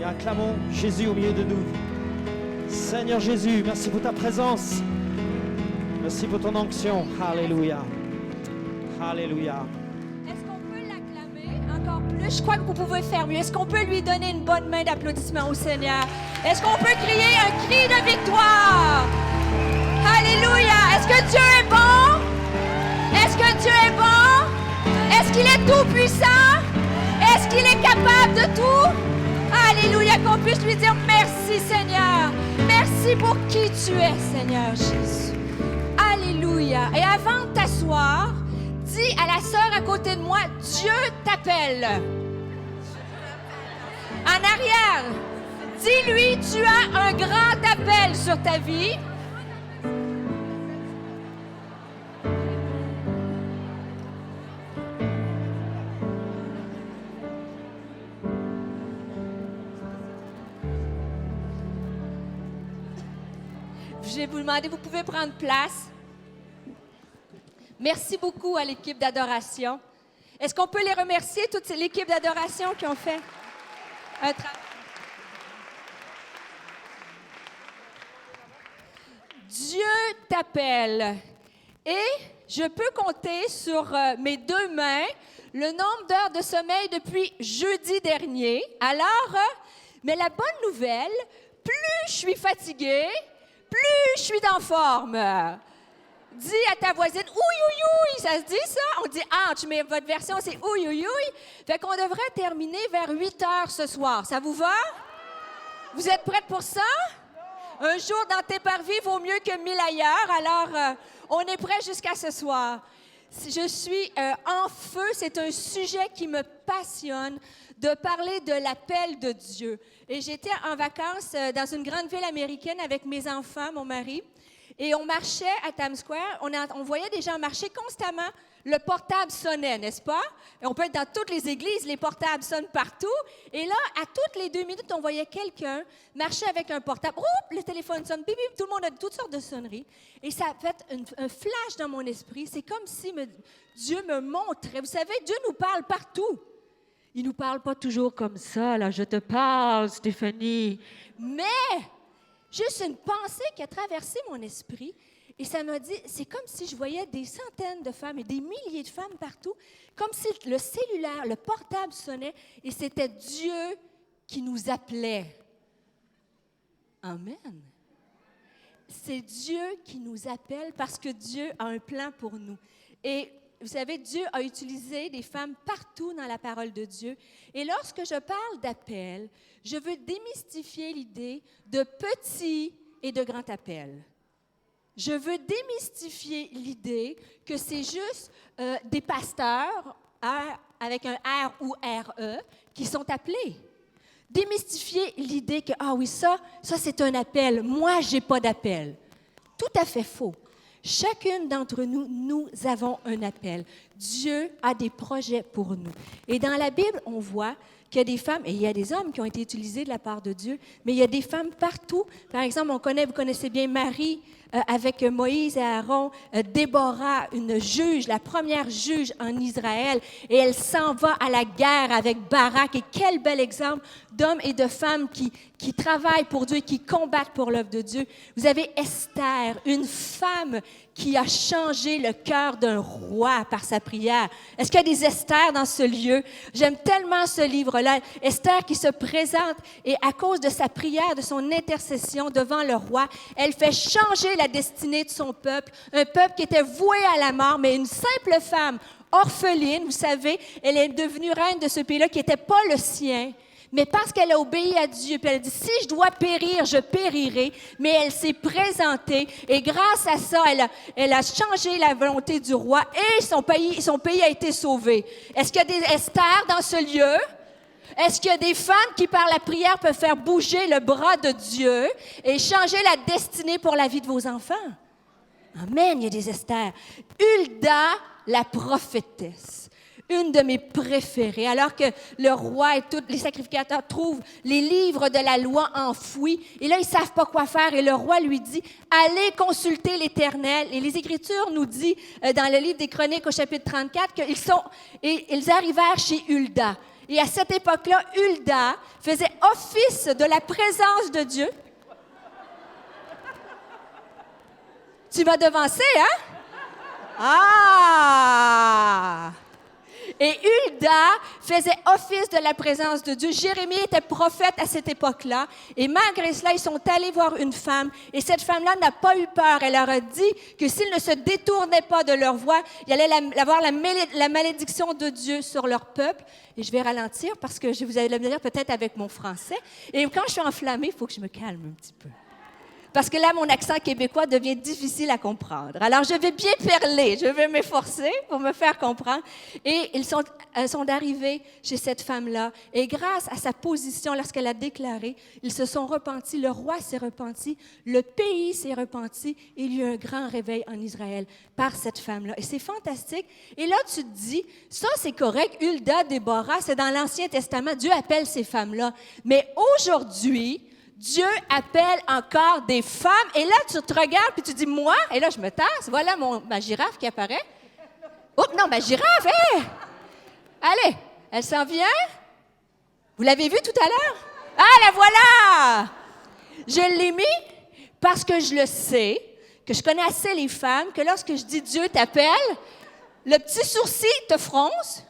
Acclamons Jésus au milieu de nous. Seigneur Jésus, merci pour ta présence. Merci pour ton onction. Alléluia. Alléluia. Est-ce qu'on peut l'acclamer encore plus? Je crois que vous pouvez faire mieux. Est-ce qu'on peut lui donner une bonne main d'applaudissement au Seigneur? Est-ce qu'on peut crier un cri de victoire? Alléluia. Est-ce que Dieu est bon? Est-ce que Dieu est bon? Est-ce qu'il est tout-puissant? Est-ce qu'il est capable de tout? Alléluia, qu'on puisse lui dire merci Seigneur. Merci pour qui tu es, Seigneur Jésus. Alléluia. Et avant de t'asseoir, dis à la sœur à côté de moi, Dieu t'appelle. En arrière, dis-lui, tu as un grand appel sur ta vie. Je vais vous demander, vous pouvez prendre place. Merci beaucoup à l'équipe d'adoration. Est-ce qu'on peut les remercier, toute l'équipe d'adoration qui ont fait un travail? Dieu t'appelle. Et je peux compter sur mes deux mains le nombre d'heures de sommeil depuis jeudi dernier. Alors, mais la bonne nouvelle, plus je suis fatiguée, plus je suis en forme. Dis à ta voisine, ouïe, ouïe, ouïe, ça se dit ça? On dit ouch, mais votre version, c'est ouïe, ouïe, ouïe. Fait qu'on devrait terminer vers 8 heures ce soir. Ça vous va? Vous êtes prêtes pour ça? Un jour dans tes parvis vaut mieux que 1000 ailleurs. Alors, on est prêts jusqu'à ce soir. Je suis en feu. C'est un sujet qui me passionne de parler de l'appel de Dieu. Et j'étais en vacances dans une grande ville américaine avec mes enfants, mon mari, et on marchait à Times Square. On voyait des gens marcher constamment. Le portable sonnait, n'est-ce pas? Et on peut être dans toutes les églises, les portables sonnent partout. Et là, à toutes les 2 minutes, on voyait quelqu'un marcher avec un portable. Oups, le téléphone sonne, bip, bip, tout le monde a toutes sortes de sonneries. Et ça a fait un flash dans mon esprit. C'est comme si Dieu me montrait. Vous savez, Dieu nous parle partout. Il ne nous parle pas toujours comme ça, là, je te parle, Stéphanie. Mais, juste une pensée qui a traversé mon esprit, et ça m'a dit, c'est comme si je voyais des centaines de femmes et des milliers de femmes partout, comme si le cellulaire, le portable sonnait, et c'était Dieu qui nous appelait. Amen. C'est Dieu qui nous appelle parce que Dieu a un plan pour nous. Et vous savez, Dieu a utilisé des femmes partout dans la parole de Dieu. Et lorsque je parle d'appel, je veux démystifier l'idée de petit et de grand appel. Je veux démystifier l'idée que c'est juste des pasteurs, avec un R ou RE, qui sont appelés. Démystifier l'idée que, ah oui, ça c'est un appel. Moi, je n'ai pas d'appel. Tout à fait faux. Chacune d'entre nous, nous avons un appel. Dieu a des projets pour nous. Et dans la Bible, on voit qu'il y a des femmes, et il y a des hommes qui ont été utilisés de la part de Dieu, mais il y a des femmes partout. Par exemple, vous connaissez bien Marie avec Moïse et Aaron, Déborah, une juge, la première juge en Israël, et elle s'en va à la guerre avec Barak. Et quel bel exemple d'hommes et de femmes qui travaillent pour Dieu et qui combattent pour l'œuvre de Dieu. Vous avez Esther, une femme qui a changé le cœur d'un roi par sa prière. Est-ce qu'il y a des Esther dans ce lieu? J'aime tellement ce livre-là. Esther qui se présente et à cause de sa prière, de son intercession devant le roi, elle fait changer la destinée de son peuple, un peuple qui était voué à la mort, mais une simple femme orpheline, vous savez, elle est devenue reine de ce pays-là qui n'était pas le sien. Mais parce qu'elle a obéi à Dieu, puis elle a dit, si je dois périr, je périrai. Mais elle s'est présentée et grâce à ça, elle a changé la volonté du roi et son pays a été sauvé. Est-ce qu'il y a des Esther dans ce lieu? Est-ce qu'il y a des femmes qui, par la prière, peuvent faire bouger le bras de Dieu et changer la destinée pour la vie de vos enfants? Amen, il y a des Esther. Hulda, la prophétesse. Une de mes préférées, alors que le roi et tous les sacrificateurs trouvent les livres de la loi enfouis. Et là, ils ne savent pas quoi faire. Et le roi lui dit, allez consulter l'Éternel. Et les Écritures nous disent, dans le livre des Chroniques au chapitre 34, qu'ils arrivèrent chez Hulda. Et à cette époque-là, Hulda faisait office de la présence de Dieu. Tu m'as devancé, hein? Ah! Et Hulda faisait office de la présence de Dieu. Jérémie était prophète à cette époque-là. Et malgré cela, ils sont allés voir une femme. Et cette femme-là n'a pas eu peur. Elle leur a dit que s'ils ne se détournaient pas de leur voie, il allait avoir la malédiction de Dieu sur leur peuple. Et je vais ralentir parce que vous allez me dire peut-être avec mon français. Et quand je suis enflammée, il faut que je me calme un petit peu. Parce que là, mon accent québécois devient difficile à comprendre. Alors, je vais bien perler, je vais m'efforcer pour me faire comprendre. Et ils sont arrivés chez cette femme-là. Et grâce à sa position, lorsqu'elle a déclaré, ils se sont repentis, le roi s'est repenti, le pays s'est repenti. Et il y a eu un grand réveil en Israël par cette femme-là. Et c'est fantastique. Et là, tu te dis, ça, c'est correct. Hulda, Déborah, c'est dans l'Ancien Testament. Dieu appelle ces femmes-là. Mais aujourd'hui, Dieu appelle encore des femmes. Et là, tu te regardes puis tu dis, moi, et là, je me tasse. Voilà ma girafe qui apparaît. Oh, non, ma girafe, hé! Allez, elle s'en vient. Vous l'avez vue tout à l'heure? Ah, la voilà! Je l'ai mis parce que je le sais, que je connais assez les femmes, que lorsque je dis Dieu t'appelle, le petit sourcil te fronce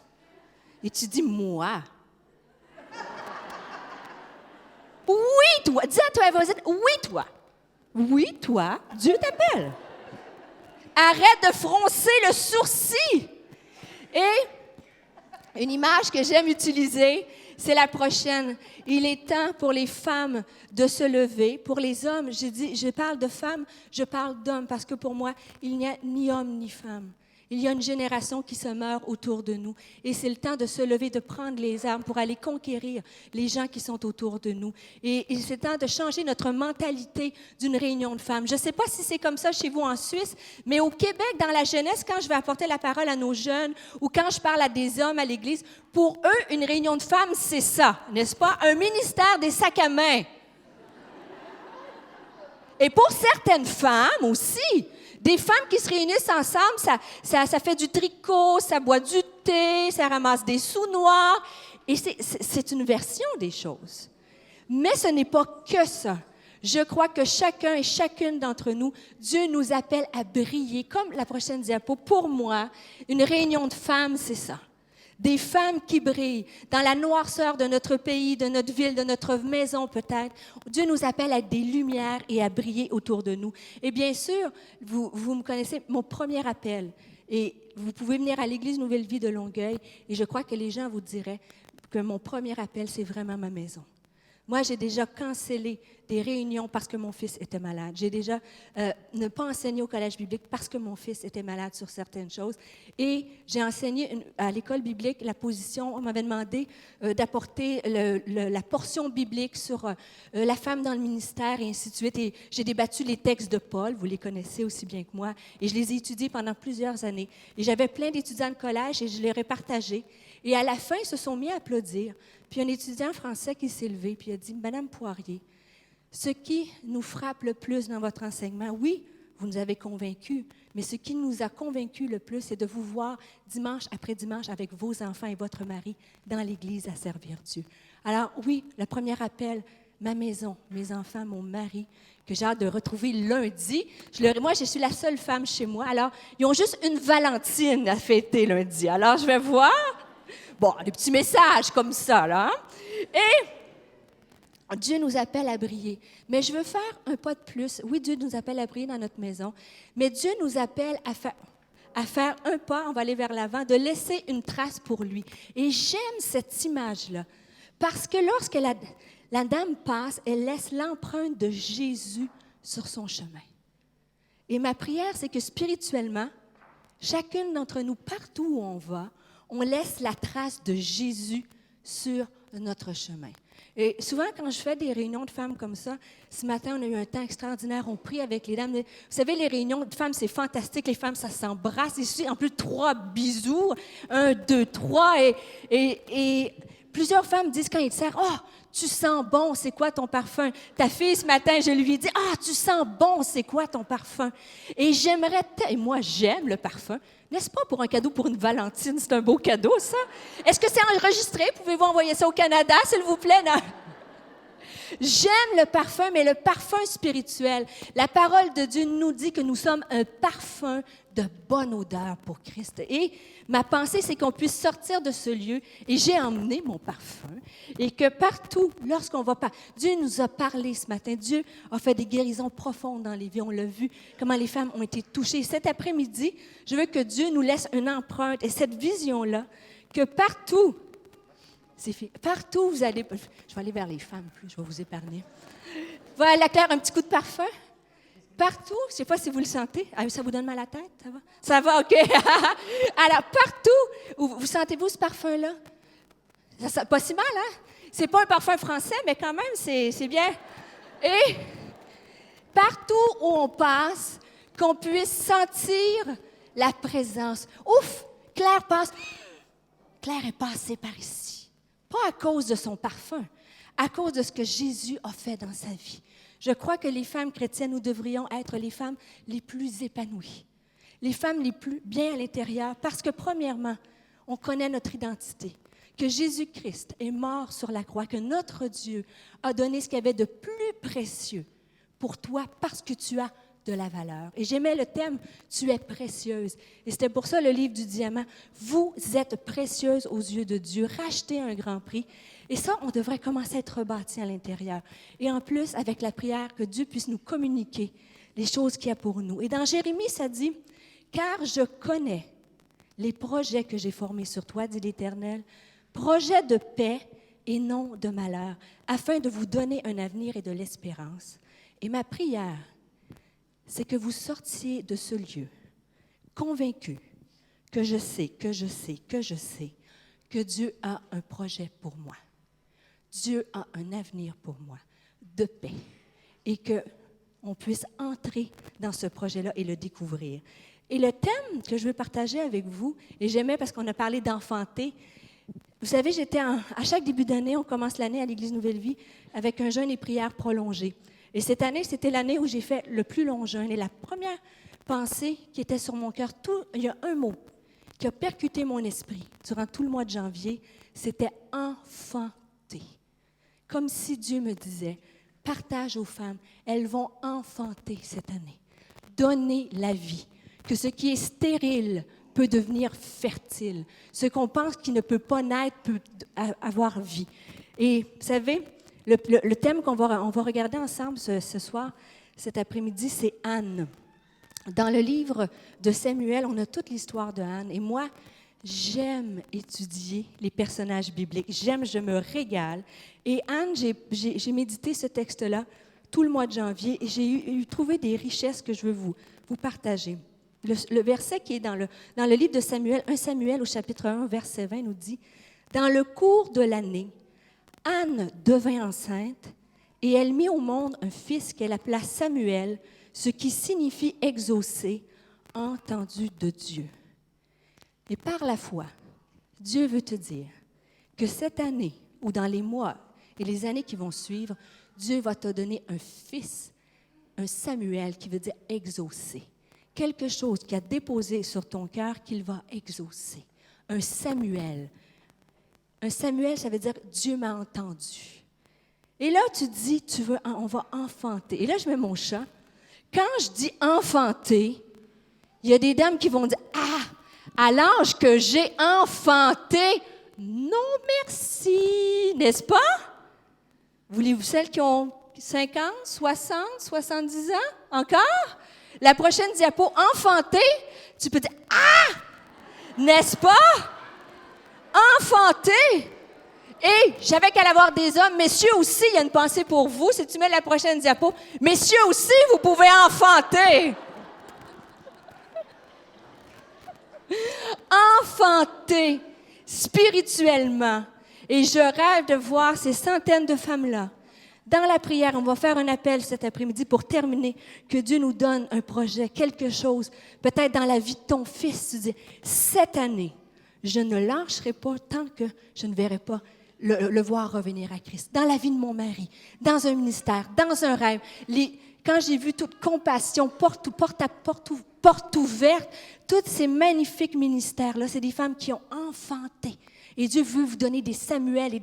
et tu dis, moi. Oui, toi. Dis à toi voisine, oui, toi. Oui, toi, Dieu t'appelle. Arrête de froncer le sourcil. Et une image que j'aime utiliser, c'est la prochaine. Il est temps pour les femmes de se lever. Pour les hommes, je parle de femmes, je parle d'hommes, parce que pour moi, il n'y a ni homme ni femme. Il y a une génération qui se meurt autour de nous. Et c'est le temps de se lever, de prendre les armes pour aller conquérir les gens qui sont autour de nous. Et c'est le temps de changer notre mentalité d'une réunion de femmes. Je ne sais pas si c'est comme ça chez vous en Suisse, mais au Québec, dans la jeunesse, quand je vais apporter la parole à nos jeunes ou quand je parle à des hommes à l'Église, pour eux, une réunion de femmes, c'est ça, n'est-ce pas? Un ministère des sacs à main. Et pour certaines femmes aussi, des femmes qui se réunissent ensemble, ça fait du tricot, ça boit du thé, ça ramasse des sous noirs. Et c'est une version des choses. Mais ce n'est pas que ça. Je crois que chacun et chacune d'entre nous, Dieu nous appelle à briller. Comme la prochaine diapo, pour moi, une réunion de femmes, c'est ça. Des femmes qui brillent dans la noirceur de notre pays, de notre ville, de notre maison peut-être. Dieu nous appelle à être des lumières et à briller autour de nous. Et bien sûr, vous me connaissez, mon premier appel, et vous pouvez venir à l'Église Nouvelle Vie de Longueuil, et je crois que les gens vous diraient que mon premier appel, c'est vraiment ma maison. Moi, j'ai déjà cancellé des réunions parce que mon fils était malade. J'ai déjà ne pas enseigné au collège biblique parce que mon fils était malade sur certaines choses. Et j'ai enseigné à l'école biblique la position, on m'avait demandé d'apporter la portion biblique sur la femme dans le ministère et ainsi de suite. Et j'ai débattu les textes de Paul, vous les connaissez aussi bien que moi, et je les ai étudiés pendant plusieurs années. Et j'avais plein d'étudiants de collège et je les ai partagés. Et à la fin, ils se sont mis à applaudir. Puis un étudiant français qui s'est levé, puis il a dit, « Madame Poirier, ce qui nous frappe le plus dans votre enseignement, oui, vous nous avez convaincus, mais ce qui nous a convaincus le plus, c'est de vous voir dimanche après dimanche avec vos enfants et votre mari dans l'Église à servir Dieu. » Alors oui, le premier appel, ma maison, mes enfants, mon mari, que j'ai hâte de retrouver lundi. Moi, je suis la seule femme chez moi. Alors, ils ont juste une Valentine à fêter lundi. Alors, je vais voir. Bon, des petits messages comme ça, là. Et Dieu nous appelle à briller. Mais je veux faire un pas de plus. Oui, Dieu nous appelle à briller dans notre maison, mais Dieu nous appelle à faire un pas, on va aller vers l'avant, de laisser une trace pour lui. Et j'aime cette image-là, parce que lorsque la dame passe, elle laisse l'empreinte de Jésus sur son chemin. Et ma prière, c'est que spirituellement, chacune d'entre nous, partout où on va, on laisse la trace de Jésus sur notre chemin. Et souvent, quand je fais des réunions de femmes comme ça, ce matin, on a eu un temps extraordinaire, on prie avec les dames. Vous savez, les réunions de femmes, c'est fantastique. Les femmes, ça s'embrasse. Ici, en plus, 3 bisous. 1, 2, 3. Et plusieurs femmes disent quand ils te serrent, « Oh, tu sens bon, c'est quoi ton parfum? » Ta fille, ce matin, je lui ai dit, « Ah, tu sens bon, c'est quoi ton parfum? » Et et moi, j'aime le parfum. N'est-ce pas pour un cadeau pour une Valentine? C'est un beau cadeau, ça. Est-ce que c'est enregistré? Pouvez-vous envoyer ça au Canada, s'il vous plaît? Non. J'aime le parfum, mais le parfum spirituel. La parole de Dieu nous dit que nous sommes un parfum de bonne odeur pour Christ. Et ma pensée, c'est qu'on puisse sortir de ce lieu, et j'ai emmené mon parfum, et que partout, lorsqu'on va Dieu nous a parlé ce matin. Dieu a fait des guérisons profondes dans les vies. On l'a vu, comment les femmes ont été touchées. Cet après-midi, je veux que Dieu nous laisse une empreinte, et cette vision-là, que partout, partout, vous allez... Je vais aller vers les femmes, plus, je vais vous épargner. Voilà, Claire, un petit coup de parfum. Partout, je ne sais pas si vous le sentez. Ah, ça vous donne mal à la tête, ça va? Ça va, OK. Alors, partout, vous sentez-vous ce parfum-là? Ça, pas si mal, hein? C'est pas un parfum français, mais quand même, c'est bien. Et partout où on passe, qu'on puisse sentir la présence. Ouf! Claire passe. Claire est passée par ici. Pas à cause de son parfum, à cause de ce que Jésus a fait dans sa vie. Je crois que les femmes chrétiennes, nous devrions être les femmes les plus épanouies, les femmes les plus bien à l'intérieur, parce que premièrement, on connaît notre identité, que Jésus-Christ est mort sur la croix, que notre Dieu a donné ce qu'il y avait de plus précieux pour toi parce que tu as de la valeur. Et j'aimais le thème « Tu es précieuse ». Et c'était pour ça le livre du diamant. Vous êtes précieuse aux yeux de Dieu, rachetée à un grand prix. Et ça, on devrait commencer à être rebâti à l'intérieur. Et en plus, avec la prière, que Dieu puisse nous communiquer les choses qu'il y a pour nous. Et dans Jérémie, ça dit « Car je connais les projets que j'ai formés sur toi, dit l'Éternel, projets de paix et non de malheur, afin de vous donner un avenir et de l'espérance. » Et ma prière, c'est que vous sortiez de ce lieu convaincus que je sais que Dieu a un projet pour moi. Dieu a un avenir pour moi de paix et qu'on puisse entrer dans ce projet-là et le découvrir. Et le thème que je veux partager avec vous, et j'aimais parce qu'on a parlé d'enfanter. Vous savez, à chaque début d'année, on commence l'année à l'Église Nouvelle Vie avec un jeûne et prière prolongé. Et cette année, c'était l'année où j'ai fait le plus long jeûne. Et la première pensée qui était sur mon cœur, il y a un mot qui a percuté mon esprit durant tout le mois de janvier, c'était « enfanter ». Comme si Dieu me disait, partage aux femmes, elles vont enfanter cette année, donner la vie, que ce qui est stérile peut devenir fertile, ce qu'on pense qui ne peut pas naître peut avoir vie. Et vous savez, le thème qu'on va regarder ensemble ce soir, cet après-midi, c'est Anne. Dans le livre de Samuel, on a toute l'histoire de Anne. Et moi, j'aime étudier les personnages bibliques. Je me régale. Et Anne, j'ai médité ce texte-là tout le mois de janvier et j'ai trouvé des richesses que je veux vous partager. Le verset qui est dans le livre de Samuel, 1 Samuel au chapitre 1, verset 20, nous dit « Dans le cours de l'année, Anne devint enceinte et elle mit au monde un fils qu'elle appela Samuel, ce qui signifie exaucé, entendu de Dieu. » Et par la foi, Dieu veut te dire que cette année ou dans les mois et les années qui vont suivre, Dieu va te donner un fils, un Samuel qui veut dire exaucé. Quelque chose qui a déposé sur ton cœur qu'il va exaucer. Un Samuel. Un Samuel, ça veut dire Dieu m'a entendu. Et là, tu dis, on va enfanter. Et là, je mets mon chat. Quand je dis enfanter, il y a des dames qui vont dire, ah, à l'âge que j'ai enfanté, non merci, n'est-ce pas? Voulez-vous celles qui ont 50, 60, 70 ans encore? La prochaine diapo, enfanter, tu peux dire, ah, n'est-ce pas? Enfanter. Et j'avais qu'à avoir des hommes. Messieurs aussi, il y a une pensée pour vous. Si tu mets la prochaine diapo, messieurs aussi, vous pouvez enfanter. Enfanter spirituellement. Et je rêve de voir ces centaines de femmes-là. Dans la prière, on va faire un appel cet après-midi pour terminer, que Dieu nous donne un projet, quelque chose, peut-être dans la vie de ton fils. Tu dis, cette année, je ne lâcherai pas tant que je ne verrai pas le voir revenir à Christ, dans la vie de mon mari, dans un ministère, dans un rêve. Quand j'ai vu toute compassion, porte ouverte, tous ces magnifiques ministères-là, c'est des femmes qui ont enfanté. Et Dieu veut vous donner des Samuels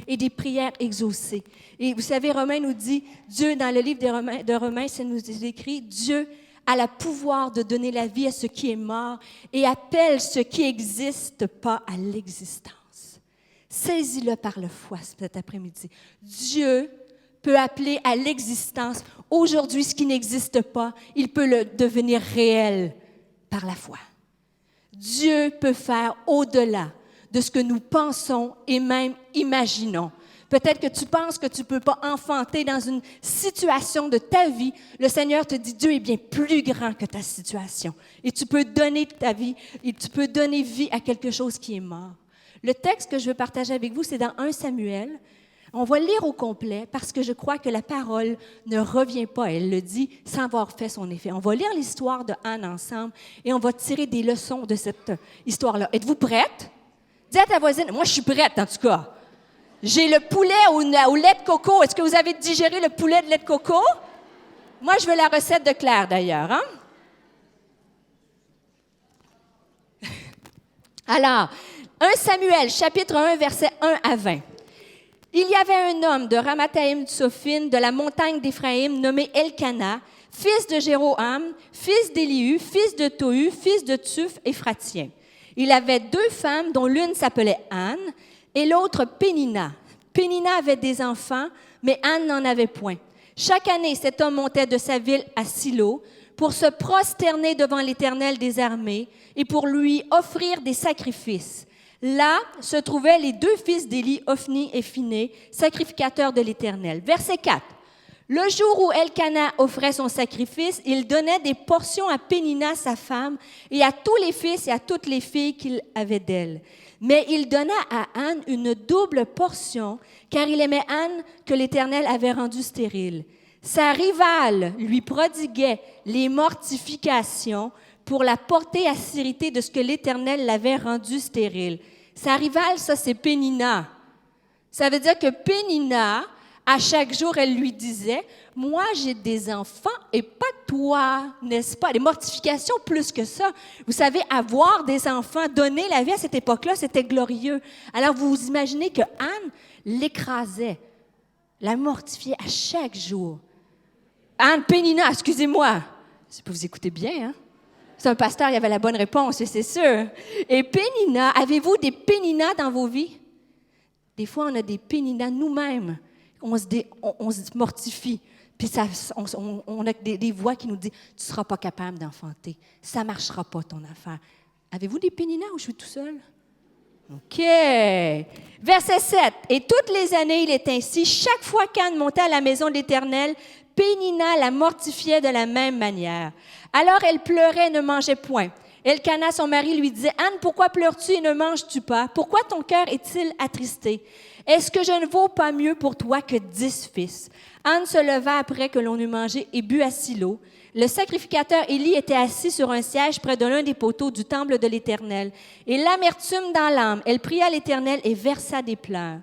et des prières exaucées. Et vous savez, Romains nous dit, Dieu, dans le livre de Romains, ça nous est écrit, Dieu a le pouvoir de donner la vie à ce qui est mort et appelle ce qui n'existe pas à l'existence. Saisis-le par la foi cet après-midi. Dieu peut appeler à l'existence aujourd'hui ce qui n'existe pas. Il peut le devenir réel par la foi. Dieu peut faire au-delà de ce que nous pensons et même imaginons. Peut-être que tu penses que tu ne peux pas enfanter dans une situation de ta vie. Le Seigneur te dit, Dieu est bien plus grand que ta situation. Et tu peux donner ta vie, et tu peux donner vie à quelque chose qui est mort. Le texte que je veux partager avec vous, c'est dans 1 Samuel. On va lire au complet parce que je crois que la parole ne revient pas. Elle le dit sans avoir fait son effet. On va lire l'histoire de Anne ensemble et on va tirer des leçons de cette histoire-là. Êtes-vous prête? Dis à ta voisine, moi je suis prête en tout cas. J'ai le poulet au lait de coco. Est-ce que vous avez digéré le poulet de lait de coco? Moi, je veux la recette de Claire, d'ailleurs. Hein? Alors, 1 Samuel, chapitre 1, versets 1 à 20. Il y avait un homme de Ramathaïm Tsophine, de la montagne d'Éphraïm, nommé Elkana, fils de Jéroham, fils d'Élihu, fils de Tohu, fils de Tuph, Éphratien. Il avait 2 femmes, dont l'une s'appelait Anne, et l'autre Pénina. Pénina avait des enfants, mais Anne n'en avait point. Chaque année, cet homme montait de sa ville à Silo pour se prosterner devant l'Éternel des armées et pour lui offrir des sacrifices. Là se trouvaient les 2 fils d'Éli, Ophni et Phiné, sacrificateurs de l'Éternel. Verset 4. Le jour où Elkana offrait son sacrifice, il donnait des portions à Pénina, sa femme, et à tous les fils et à toutes les filles qu'il avait d'elle. Mais il donna à Anne une double portion, car il aimait Anne que l'Éternel avait rendue stérile. Sa rivale lui prodiguait les mortifications pour la porter à sérité de ce que l'Éternel l'avait rendue stérile. Sa rivale, ça, c'est Pénina. Ça veut dire que Pénina, à chaque jour, elle lui disait, « Moi, j'ai des enfants et pas toi, n'est-ce pas? » Les mortifications, plus que ça. Vous savez, avoir des enfants, donner la vie à cette époque-là, c'était glorieux. Alors, vous vous imaginez que Anne l'écrasait, la mortifiait à chaque jour. Anne, Pénina, excusez-moi. C'est pour vous écouter bien, hein? C'est un pasteur, il avait la bonne réponse, c'est sûr. Et Pénina, avez-vous des Péninas dans vos vies? Des fois, on a des Péninas nous-mêmes. On se mortifie. Puis on a des voix qui nous disent « Tu ne seras pas capable d'enfanter. Ça ne marchera pas, ton affaire. » Avez-vous des Péninas ou je suis tout seul? OK. Verset 7. « Et toutes les années, il est ainsi. Chaque fois qu'Anne montait à la maison de l'Éternel, Pénina la mortifiait de la même manière. Alors elle pleurait et ne mangeait point. Elkana, son mari, lui disait, « Anne, pourquoi pleures-tu et ne manges-tu pas? Pourquoi ton cœur est-il attristé? Est-ce que je ne vaux pas mieux pour toi que 10 fils? » Anne se leva après que l'on eut mangé et bu à Silo. Le sacrificateur Élie était assis sur un siège près de l'un des poteaux du temple de l'Éternel. Et l'amertume dans l'âme, elle pria l'Éternel et versa des pleurs.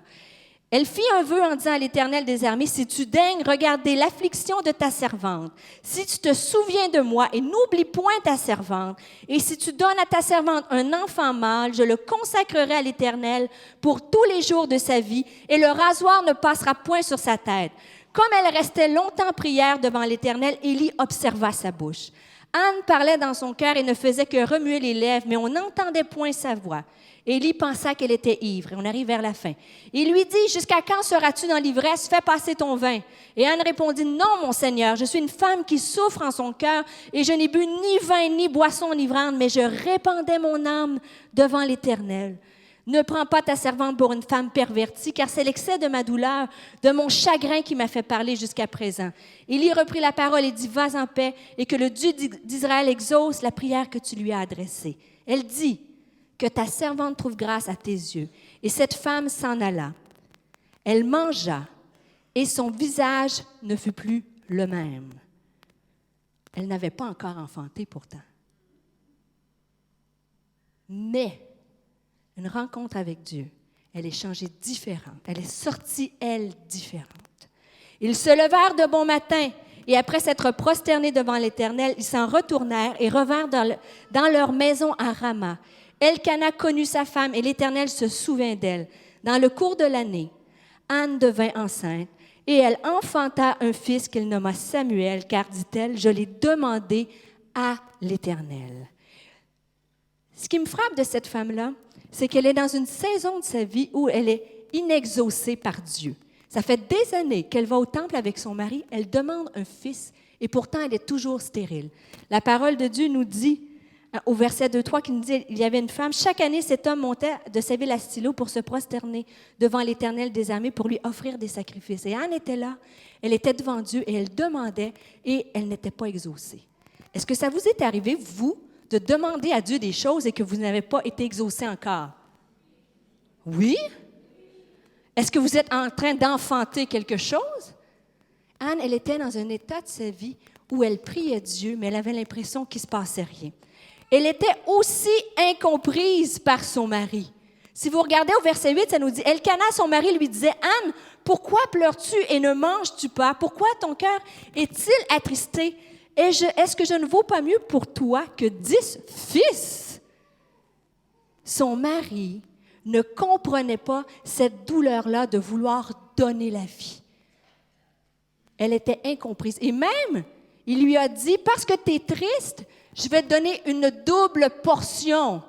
Elle fit un vœu en disant à l'Éternel des armées, « Si tu daignes regarder l'affliction de ta servante, si tu te souviens de moi et n'oublie point ta servante, et si tu donnes à ta servante un enfant mâle, je le consacrerai à l'Éternel pour tous les jours de sa vie, et le rasoir ne passera point sur sa tête. » Comme elle restait longtemps en prière devant l'Éternel, Élie observa sa bouche. Anne parlait dans son cœur et ne faisait que remuer les lèvres, mais on n'entendait point sa voix. Élie pensa qu'elle était ivre, et on arrive vers la fin. Il lui dit, « Jusqu'à quand seras-tu dans l'ivresse? Fais passer ton vin. » Et Anne répondit, « Non, mon Seigneur, je suis une femme qui souffre en son cœur, et je n'ai bu ni vin ni boisson enivrante, mais je répandais mon âme devant l'Éternel. Ne prends pas ta servante pour une femme pervertie, car c'est l'excès de ma douleur, de mon chagrin qui m'a fait parler jusqu'à présent. » Élie reprit la parole et dit, « Va en paix, et que le Dieu d'Israël exauce la prière que tu lui as adressée. » Elle dit, « Que ta servante trouve grâce à tes yeux. » Et cette femme s'en alla. Elle mangea, et son visage ne fut plus le même. Elle n'avait pas encore enfanté pourtant. Mais une rencontre avec Dieu, elle est changée différente. Elle est sortie, elle, différente. Ils se levèrent de bon matin, et après s'être prosternés devant l'Éternel, ils s'en retournèrent et revinrent dans leur maison à Rama. Elkana connut sa femme, et l'Éternel se souvint d'elle. Dans le cours de l'année, Anne devint enceinte, et elle enfanta un fils qu'elle nomma Samuel, car, dit-elle, je l'ai demandé à l'Éternel. Ce qui me frappe de cette femme-là, c'est qu'elle est dans une saison de sa vie où elle est inexaucée par Dieu. Ça fait des années qu'elle va au temple avec son mari, elle demande un fils, et pourtant elle est toujours stérile. La parole de Dieu nous dit, au verset 2-3, qui nous dit, il y avait une femme, chaque année cet homme montait de sa ville à Silo pour se prosterner devant l'Éternel des armées pour lui offrir des sacrifices. Et Anne était là, elle était devant Dieu et elle demandait et elle n'était pas exaucée. Est-ce que ça vous est arrivé, vous, de demander à Dieu des choses et que vous n'avez pas été exaucé encore? Oui? Est-ce que vous êtes en train d'enfanter quelque chose? Anne, elle était dans un état de sa vie où elle priait Dieu, mais elle avait l'impression qu'il ne se passait rien. Elle était aussi incomprise par son mari. Si vous regardez au verset 8, ça nous dit, Elkana, son mari, lui disait, Anne, pourquoi pleures-tu et ne manges-tu pas? Pourquoi ton cœur est-il attristé? Est-ce que je ne vaux pas mieux pour toi que 10 fils? Son mari ne comprenait pas cette douleur-là de vouloir donner la vie. Elle était incomprise. Et même, il lui a dit, parce que tu es triste, je vais te donner une double portion.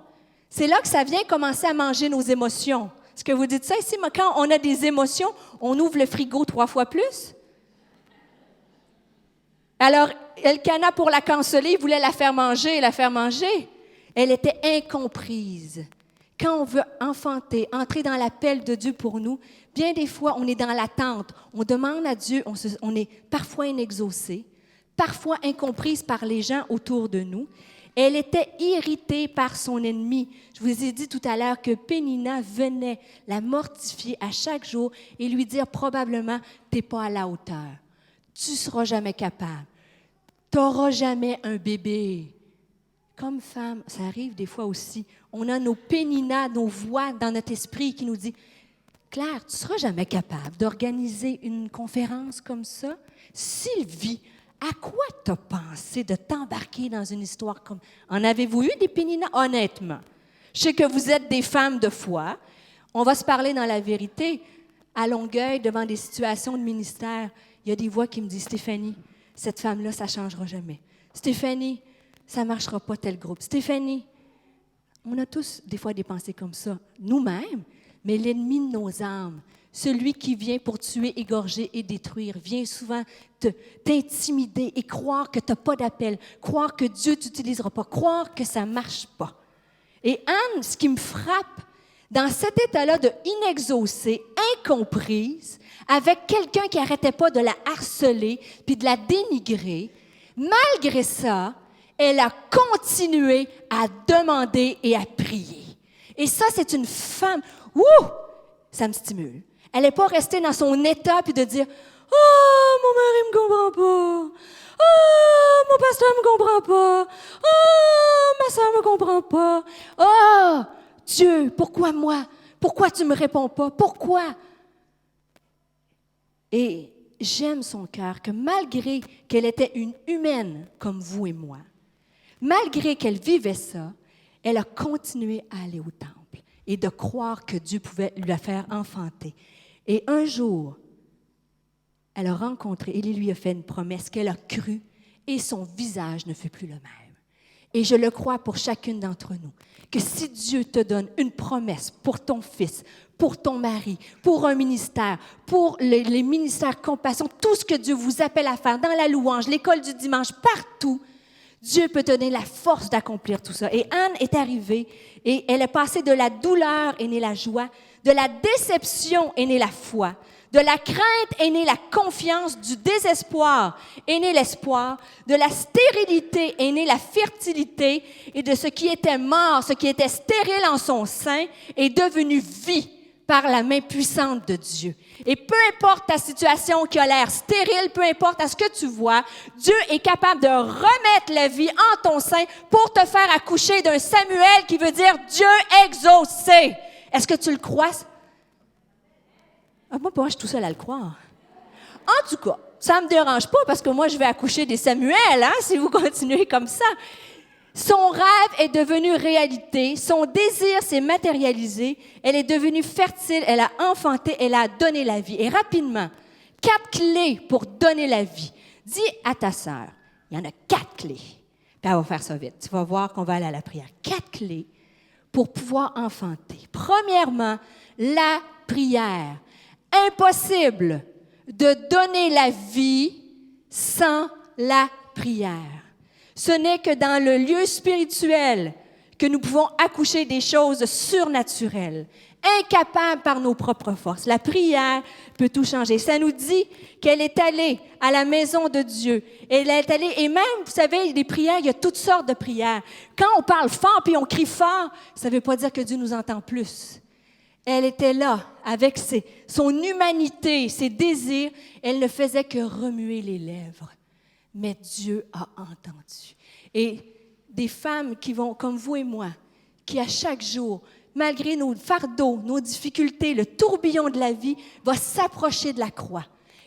C'est là que ça vient commencer à manger nos émotions. Est-ce que vous dites ça ici? Quand on a des émotions, on ouvre le frigo 3 fois plus. Alors, Elkana, pour la consoler, il voulait la faire manger. Elle était incomprise. Quand on veut enfanter, entrer dans l'appel de Dieu pour nous, bien des fois, on est dans l'attente. On demande à Dieu, on est parfois inexaucé, parfois incomprise par les gens autour de nous. Elle était irritée par son ennemi. Je vous ai dit tout à l'heure que Pénina venait la mortifier à chaque jour et lui dire probablement, tu n'es pas à la hauteur. Tu ne seras jamais capable. Tu n'auras jamais un bébé. Comme femme, ça arrive des fois aussi. On a nos Péninas, nos voix dans notre esprit qui nous disent, Claire, tu ne seras jamais capable d'organiser une conférence comme ça. Sylvie, à quoi tu as pensé de t'embarquer dans une histoire comme... En avez-vous eu des Péninas? Honnêtement. Je sais que vous êtes des femmes de foi. On va se parler dans la vérité. À Longueuil, devant des situations de ministère, il y a des voix qui me disent, Stéphanie, cette femme-là, ça ne changera jamais. Stéphanie, ça ne marchera pas tel groupe. Stéphanie, on a tous des fois des pensées comme ça, nous-mêmes, mais l'ennemi de nos âmes, celui qui vient pour tuer, égorger et détruire, vient souvent t'intimider et croire que tu n'as pas d'appel, croire que Dieu ne t'utilisera pas, croire que ça ne marche pas. Et Anne, ce qui me frappe, dans cet état-là de inexaucée, incomprise, avec quelqu'un qui n'arrêtait pas de la harceler puis de la dénigrer, malgré ça, elle a continué à demander et à prier. Et ça, c'est une femme, ça me stimule. Elle n'est pas restée dans son état puis de dire « Oh, mon mari ne me comprend pas. Oh, mon pasteur ne me comprend pas. Oh, ma soeur ne me comprend pas. Oh, Dieu, pourquoi moi? Pourquoi tu ne me réponds pas? Pourquoi? » Et j'aime son cœur que malgré qu'elle était une humaine comme vous et moi, malgré qu'elle vivait ça, elle a continué à aller au temple et de croire que Dieu pouvait la faire enfanter. Et un jour, elle a rencontré, Élie lui a fait une promesse qu'elle a crue et son visage ne fut plus le même. Et je le crois pour chacune d'entre nous, que si Dieu te donne une promesse pour ton fils, pour ton mari, pour un ministère, pour les ministères compassion, tout ce que Dieu vous appelle à faire, dans la louange, l'école du dimanche, partout, Dieu peut te donner la force d'accomplir tout ça. Et Anne est arrivée et elle est passée de la douleur est née la joie, de la déception est née la foi, de la crainte est née la confiance, du désespoir est né l'espoir, de la stérilité est née la fertilité et de ce qui était mort, ce qui était stérile en son sein est devenu vie par la main puissante de Dieu. Et peu importe ta situation qui a l'air stérile, peu importe à ce que tu vois, Dieu est capable de remettre la vie en ton sein pour te faire accoucher d'un Samuel qui veut dire Dieu exaucé. Est-ce que tu le crois? Ah, moi, je suis tout seul à le croire. En tout cas, ça ne me dérange pas parce que moi, je vais accoucher des Samuel, hein, si vous continuez comme ça. Son rêve est devenu réalité, son désir s'est matérialisé, elle est devenue fertile, elle a enfanté, elle a donné la vie. Et rapidement, 4 clés pour donner la vie. Dis à ta sœur, il y en a 4 clés. Puis elle va faire ça vite. Tu vas voir qu'on va aller à la prière. 4 clés pour pouvoir enfanter. Premièrement, la prière. Impossible de donner la vie sans la prière. Ce n'est que dans le lieu spirituel que nous pouvons accoucher des choses surnaturelles, incapables par nos propres forces. La prière peut tout changer. Ça nous dit qu'elle est allée à la maison de Dieu. Elle est allée, et même, vous savez, les prières, il y a toutes sortes de prières. Quand on parle fort puis on crie fort, ça ne veut pas dire que Dieu nous entend plus. Elle était là, avec son humanité, ses désirs. Elle ne faisait que remuer les lèvres. Mais Dieu a entendu. Et des femmes qui vont, comme vous et moi, qui à chaque jour, malgré nos fardeaux, nos difficultés, le tourbillon de la vie, va s'approcher de la croix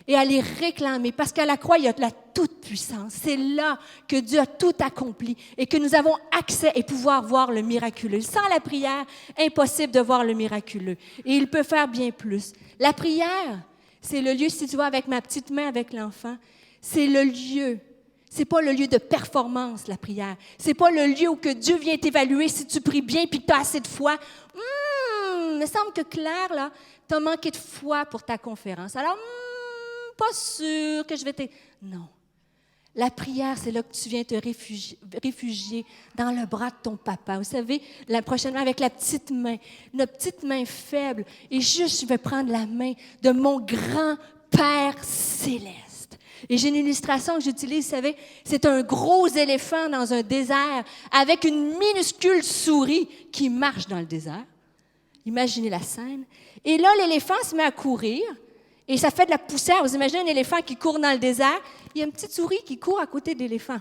et aller réclamer. Parce qu'à la croix, il y a de la toute-puissance. C'est là que Dieu a tout accompli et que nous avons accès et pouvoir voir le miraculeux. Sans la prière, impossible de voir le miraculeux. Et il peut faire bien plus. La prière, c'est le lieu, si tu vois, avec ma petite main, avec l'enfant, c'est le lieu. C'est pas le lieu de performance, la prière. C'est pas le lieu où que Dieu vient t'évaluer si tu pries bien puis que tu as assez de foi. Il me semble que Claire, là, tu as manqué de foi pour ta conférence. Alors, pas sûr que je vais Non. La prière, c'est là que tu viens te réfugier dans le bras de ton papa. Vous savez, la prochaine main avec la petite main, notre petite main faible. Et juste, je vais prendre la main de mon grand Père céleste. Et j'ai une illustration que j'utilise, vous savez, c'est un gros éléphant dans un désert avec une minuscule souris qui marche dans le désert. Imaginez la scène. Et là, l'éléphant se met à courir et ça fait de la poussière. Vous imaginez un éléphant qui court dans le désert. Il y a une petite souris qui court à côté de l'éléphant.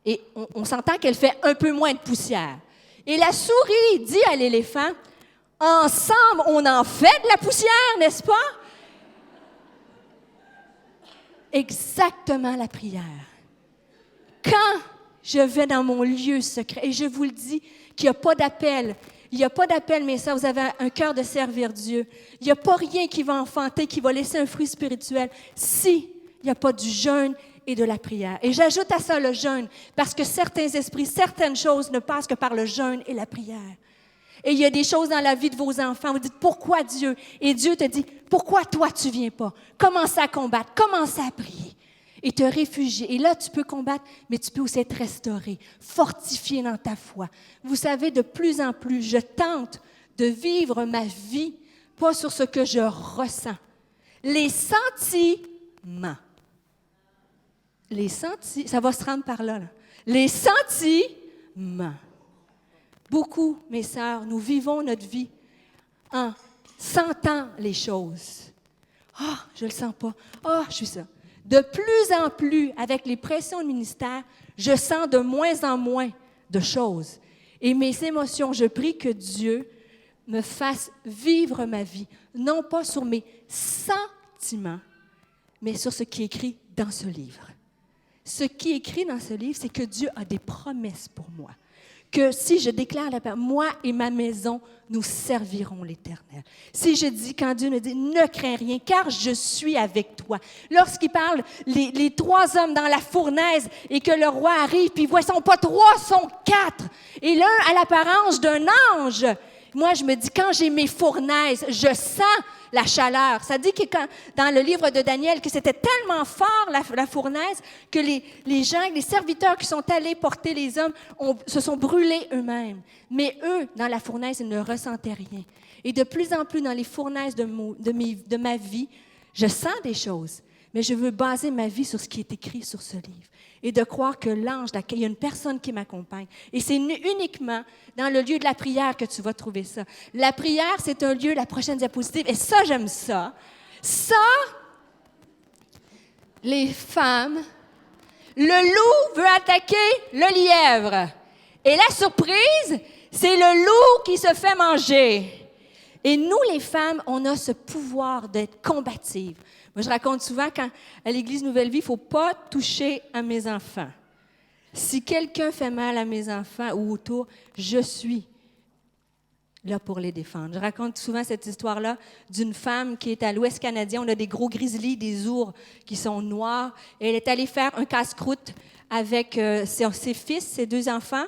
Et on s'entend qu'elle fait un peu moins de poussière. Et la souris dit à l'éléphant, « Ensemble, on en fait de la poussière, n'est-ce pas? » Exactement la prière. Quand je vais dans mon lieu secret, et je vous le dis qu'il n'y a pas d'appel, il n'y a pas d'appel, mes sœurs, vous avez un cœur de servir Dieu. Il n'y a pas rien qui va enfanter, qui va laisser un fruit spirituel, si il n'y a pas du jeûne et de la prière. Et j'ajoute à ça le jeûne, parce que certains esprits, certaines choses ne passent que par le jeûne et la prière. Et il y a des choses dans la vie de vos enfants. Vous dites, pourquoi Dieu? Et Dieu te dit, pourquoi toi tu ne viens pas? Commence à combattre, commence à prier et te réfugier. Et là, tu peux combattre, mais tu peux aussi être restauré, fortifié dans ta foi. Vous savez, de plus en plus, je tente de vivre ma vie, pas sur ce que je ressens. Les sentiments. Ça va se rendre par là. Les sentiments. Beaucoup, mes sœurs, nous vivons notre vie en sentant les choses. Ah, je ne le sens pas. Ah, je suis ça. De plus en plus, avec les pressions du ministère, je sens de moins en moins de choses. Et mes émotions, je prie que Dieu me fasse vivre ma vie, non pas sur mes sentiments, mais sur ce qui est écrit dans ce livre. Ce qui est écrit dans ce livre, c'est que Dieu a des promesses pour moi. Que si je déclare la paix, moi et ma maison, nous servirons l'Éternel. Si je dis, quand Dieu nous dit, ne crains rien, car je suis avec toi. Lorsqu'il parle, les 3 hommes dans la fournaise et que le roi arrive, puis ils voient, ils ne sont pas 3, sont 4. Et l'un a l'apparence d'un ange. Moi, je me dis, quand j'ai mes fournaises, je sens la chaleur. Ça dit que dans le livre de Daniel, que c'était tellement fort, la fournaise, que les gens, les serviteurs qui sont allés porter les hommes, se sont brûlés eux-mêmes. Mais eux, dans la fournaise, ils ne ressentaient rien. Et de plus en plus, dans les fournaises de ma vie, je sens des choses, mais je veux baser ma vie sur ce qui est écrit sur ce livre. Et de croire que l'ange, il y a une personne qui m'accompagne. Et c'est uniquement dans le lieu de la prière que tu vas trouver ça. La prière, c'est un lieu, la prochaine diapositive, et ça, j'aime ça. Ça, les femmes, le loup veut attaquer le lièvre. Et la surprise, c'est le loup qui se fait manger. Et nous, les femmes, on a ce pouvoir d'être combatives. Moi, je raconte souvent qu'à l'Église Nouvelle Vie, il ne faut pas toucher à mes enfants. Si quelqu'un fait mal à mes enfants ou autour, je suis là pour les défendre. Je raconte souvent cette histoire-là d'une femme qui est à l'Ouest canadien. On a des gros grizzlies, des ours qui sont noirs. Et elle est allée faire un casse-croûte avec ses fils, ses 2 enfants.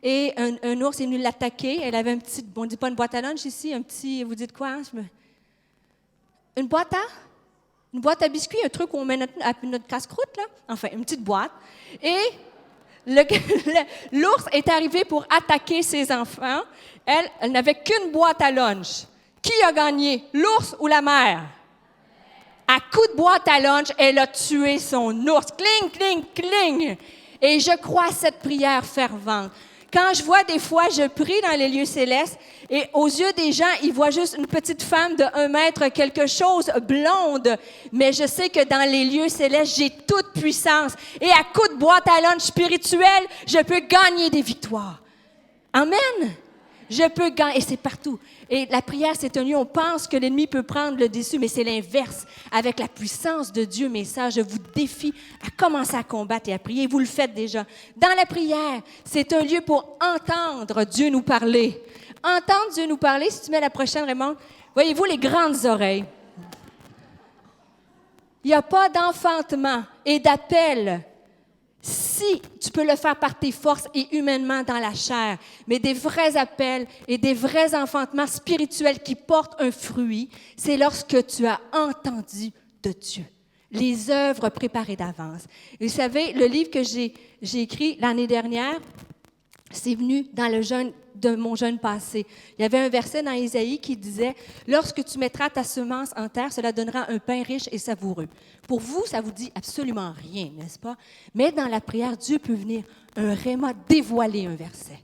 Et un ours est venu l'attaquer. Elle avait on ne dit pas une boîte à lunch ici, vous dites quoi? Hein? Une boîte à biscuits, un truc où on met notre casse-croûte, là. Enfin, une petite boîte. Et l'ours est arrivé pour attaquer ses enfants. Elle n'avait qu'une boîte à lunch. Qui a gagné, l'ours ou la mère? À coup de boîte à lunch, elle a tué son ours. Cling, cling, cling. Et je crois à cette prière fervente. Quand je vois des fois, je prie dans les lieux célestes et aux yeux des gens, ils voient juste une petite femme de 1 mètre, quelque chose, blonde. Mais je sais que dans les lieux célestes, j'ai toute puissance. Et à coup de boîte à lunch spirituelle, je peux gagner des victoires. Amen. Je peux gagner, et c'est partout. Et la prière, c'est un lieu où on pense que l'ennemi peut prendre le dessus, mais c'est l'inverse. Avec la puissance de Dieu, mes sœurs, je vous défie à commencer à combattre et à prier. Vous le faites déjà. Dans la prière, c'est un lieu pour entendre Dieu nous parler. Entendre Dieu nous parler, si tu mets la prochaine, Raymond, voyez-vous les grandes oreilles. Il n'y a pas d'enfantement et d'appel si tu peux le faire par tes forces et humainement dans la chair, mais des vrais appels et des vrais enfantements spirituels qui portent un fruit, c'est lorsque tu as entendu de Dieu, les œuvres préparées d'avance. Et vous savez, le livre que j'ai écrit l'année dernière, c'est venu dans le jeûne de mon jeûne passé. Il y avait un verset dans Isaïe qui disait « Lorsque tu mettras ta semence en terre, cela donnera un pain riche et savoureux. » Pour vous, ça vous dit absolument rien, n'est-ce pas? Mais dans la prière, Dieu peut venir un réma dévoiler un verset,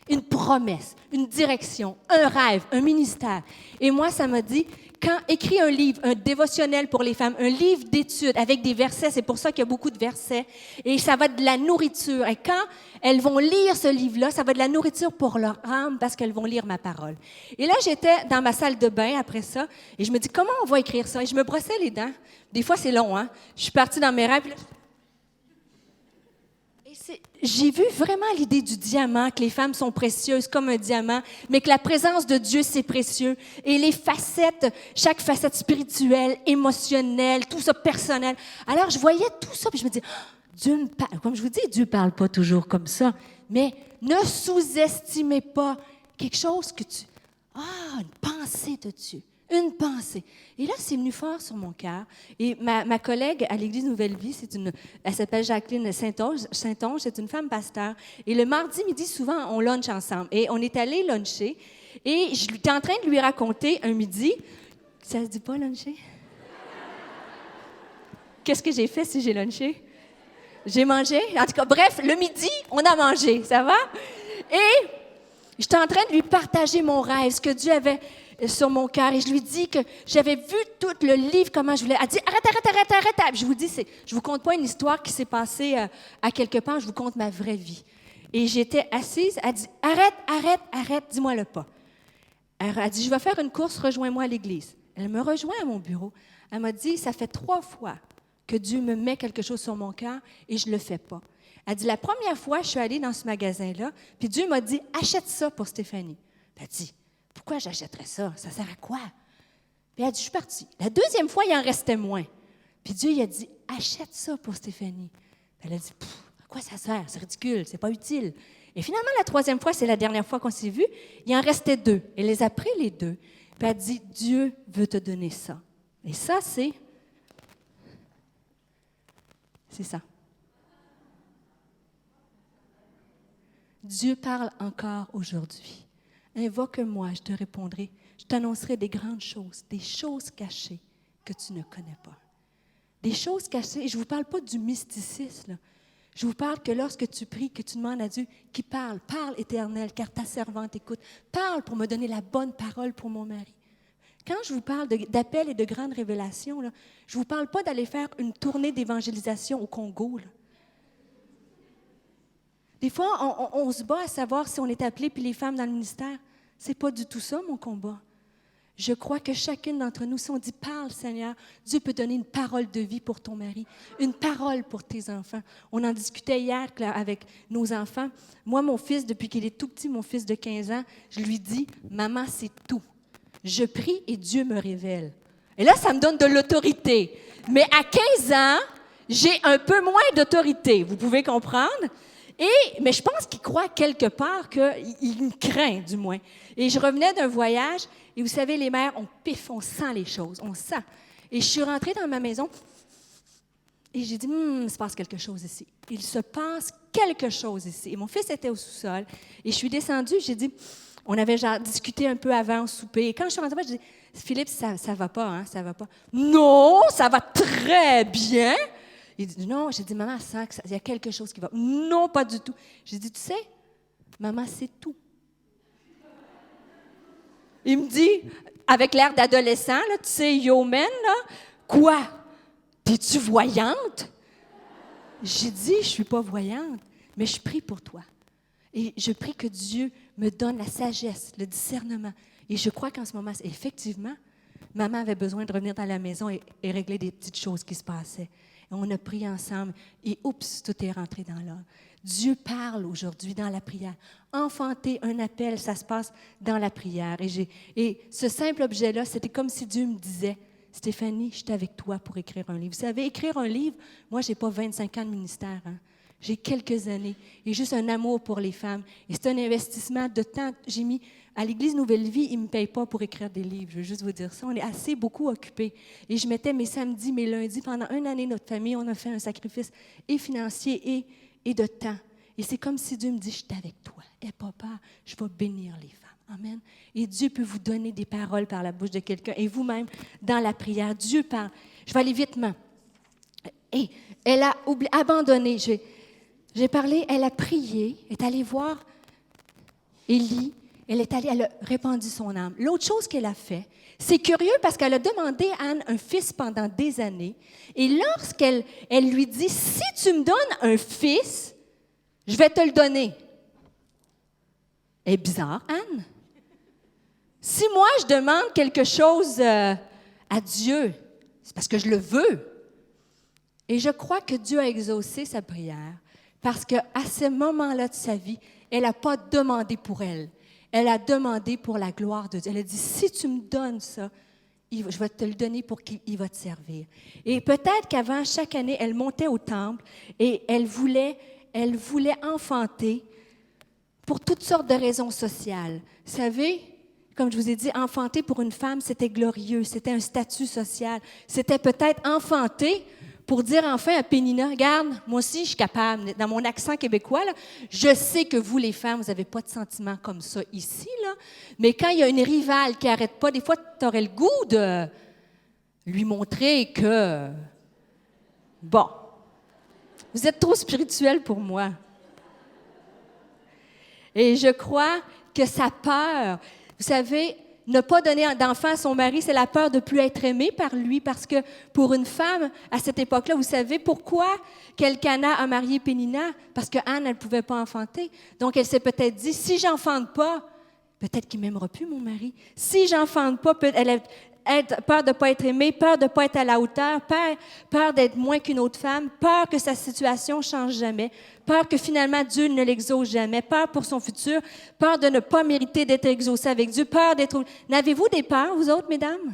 une promesse, une direction, un rêve, un ministère. Et moi, ça m'a dit, quand écris un livre, un dévotionnel pour les femmes, un livre d'études avec des versets, c'est pour ça qu'il y a beaucoup de versets, et ça va être de la nourriture. Et quand elles vont lire ce livre-là, ça va être de la nourriture pour leur âme parce qu'elles vont lire ma parole. Et là, j'étais dans ma salle de bain après ça, et je me dis, comment on va écrire ça? Et je me brossais les dents. Des fois, c'est long, hein? Je suis partie dans mes rêves, puis là, j'ai vu vraiment l'idée du diamant, que les femmes sont précieuses comme un diamant, mais que la présence de Dieu, c'est précieux. Et les facettes, chaque facette spirituelle, émotionnelle, tout ça personnel. Alors, je voyais tout ça, puis je me dis, Dieu me parle. Comme je vous dis, Dieu ne parle pas toujours comme ça, mais ne sous-estimez pas quelque chose que tu... une pensée de Dieu. Une pensée. Et là, c'est venu fort sur mon cœur. Et ma collègue à l'Église Nouvelle Vie, elle s'appelle Jacqueline Saint-Onge, c'est une femme pasteur. Et le mardi midi, souvent, on lunch ensemble. Et on est allé luncher. Et j'étais en train de lui raconter un midi. Ça se dit pas luncher? Qu'est-ce que j'ai fait si j'ai lunché? J'ai mangé. En tout cas, bref, le midi, on a mangé. Ça va? Et j'étais en train de lui partager mon rêve, ce que Dieu avait sur mon cœur. Et je lui dis que j'avais vu tout le livre, comment je voulais. Elle dit, arrête. Je vous dis, je vous conte pas une histoire qui s'est passée à quelque part, je vous conte ma vraie vie. Et j'étais assise, elle dit, arrête, dis-moi le pas. Elle dit, je vais faire une course, rejoins-moi à l'église. Elle me rejoint à mon bureau. Elle m'a dit, ça fait 3 fois que Dieu me met quelque chose sur mon cœur et je le fais pas. Elle dit, la première fois, je suis allée dans ce magasin-là, puis Dieu m'a dit, achète ça pour Stéphanie. Puis elle dit, pourquoi j'achèterais ça? Ça sert à quoi? Puis elle dit, je suis partie. La deuxième fois, il en restait moins. Puis Dieu, il a dit, achète ça pour Stéphanie. Puis elle a dit, à quoi ça sert? C'est ridicule, c'est pas utile. Et finalement, la 3e fois, c'est la dernière fois qu'on s'est vus, il en restait 2. Elle les a pris les 2. Puis elle a dit, Dieu veut te donner ça. Et ça, c'est ça. Dieu parle encore aujourd'hui. Invoque-moi, je te répondrai. Je t'annoncerai des grandes choses, des choses cachées que tu ne connais pas. Des choses cachées, et je ne vous parle pas du mysticisme, là. Je vous parle que lorsque tu pries, que tu demandes à Dieu qui parle Éternel, car ta servante écoute. Parle pour me donner la bonne parole pour mon mari. Quand je vous parle d'appel et de grandes révélations, là, je ne vous parle pas d'aller faire une tournée d'évangélisation au Congo, là. Des fois, on se bat à savoir si on est appelé, puis les femmes dans le ministère. Ce n'est pas du tout ça, mon combat. Je crois que chacune d'entre nous, si on dit « Parle, Seigneur », Dieu peut donner une parole de vie pour ton mari, une parole pour tes enfants. On en discutait hier avec nos enfants. Moi, mon fils, depuis qu'il est tout petit, mon fils de 15 ans, je lui dis « Maman, c'est tout. Je prie et Dieu me révèle. » Et là, ça me donne de l'autorité. Mais à 15 ans, j'ai un peu moins d'autorité. Vous pouvez comprendre? Mais je pense qu'il croit quelque part qu'il me craint, du moins. Et je revenais d'un voyage, et vous savez, les mères, on sent les choses, on sent. Et je suis rentrée dans ma maison, et j'ai dit, il se passe quelque chose ici. Il se passe quelque chose ici. Et mon fils était au sous-sol, et je suis descendue, j'ai dit, on avait genre discuté un peu avant au souper, et quand je suis rentrée, j'ai dit, Philippe, ça va pas, hein, ça va pas. Non, ça va très bien. Il dit, non, j'ai dit, maman, sent qu'il y a quelque chose qui va. Non, pas du tout. J'ai dit, tu sais, maman, c'est tout. Il me dit, avec l'air d'adolescent, là, tu sais, yo man, là, quoi? T'es-tu voyante? J'ai dit, je suis pas voyante, mais je prie pour toi. Et je prie que Dieu me donne la sagesse, le discernement. Et je crois qu'en ce moment, effectivement, maman avait besoin de revenir dans la maison et régler des petites choses qui se passaient. Et on a prié ensemble et oups, tout est rentré dans l'ordre. Dieu parle aujourd'hui dans la prière. Enfanter un appel, ça se passe dans la prière. Et ce simple objet-là, c'était comme si Dieu me disait, Stéphanie, je suis avec toi pour écrire un livre. Vous savez, écrire un livre, moi, je n'ai pas 25 ans de ministère. Hein. J'ai quelques années et juste un amour pour les femmes. Et c'est un investissement de temps. J'ai mis à l'Église Nouvelle Vie, ils ne me payent pas pour écrire des livres. Je veux juste vous dire ça. On est assez beaucoup occupés. Et je mettais mes samedis, mes lundis. Pendant une année, notre famille, on a fait un sacrifice et financier et de temps. Et c'est comme si Dieu me dit, je suis avec toi. N'aie pas peur, je vais bénir les femmes. Amen. Et Dieu peut vous donner des paroles par la bouche de quelqu'un. Et vous-même, dans la prière, Dieu parle. Je vais aller vitement. Et elle a abandonné. J'ai parlé, elle a prié, est allée voir Élie, elle a répandu son âme. L'autre chose qu'elle a fait, c'est curieux parce qu'elle a demandé à Anne un fils pendant des années. Et lorsqu'elle lui dit, si tu me donnes un fils, je vais te le donner. Elle est bizarre, Anne. Si moi, je demande quelque chose à Dieu, c'est parce que je le veux. Et je crois que Dieu a exaucé sa prière parce qu'à ce moment-là de sa vie, elle n'a pas demandé pour elle. Elle a demandé pour la gloire de Dieu. Elle a dit, si tu me donnes ça, je vais te le donner pour qu'il va te servir. Et peut-être qu'avant, chaque année, elle montait au temple et elle voulait enfanter pour toutes sortes de raisons sociales. Vous savez, comme je vous ai dit, enfanter pour une femme, c'était glorieux, c'était un statut social. C'était peut-être enfanter pour dire enfin à Pénina, regarde, moi aussi, je suis capable, dans mon accent québécois, là, je sais que vous, les femmes, vous n'avez pas de sentiments comme ça ici, là, mais quand il y a une rivale qui n'arrête pas, des fois, tu aurais le goût de lui montrer que, bon, vous êtes trop spirituel pour moi. Et je crois que sa peur, vous savez, ne pas donner d'enfant à son mari, c'est la peur de ne plus être aimée par lui, parce que pour une femme, à cette époque-là, vous savez pourquoi qu'Elkana a marié Pénina? Parce qu'Anne, elle ne pouvait pas enfanter. Donc, elle s'est peut-être dit, si j'enfante pas, peut-être qu'il ne m'aimera plus, mon mari. Si j'enfante pas, elle a peur de ne pas être aimée, peur de ne pas être à la hauteur, peur d'être moins qu'une autre femme, peur que sa situation ne change jamais, peur que finalement Dieu ne l'exauce jamais, peur pour son futur, peur de ne pas mériter d'être exaucé avec Dieu, peur d'être... N'avez-vous des peurs, vous autres, mesdames?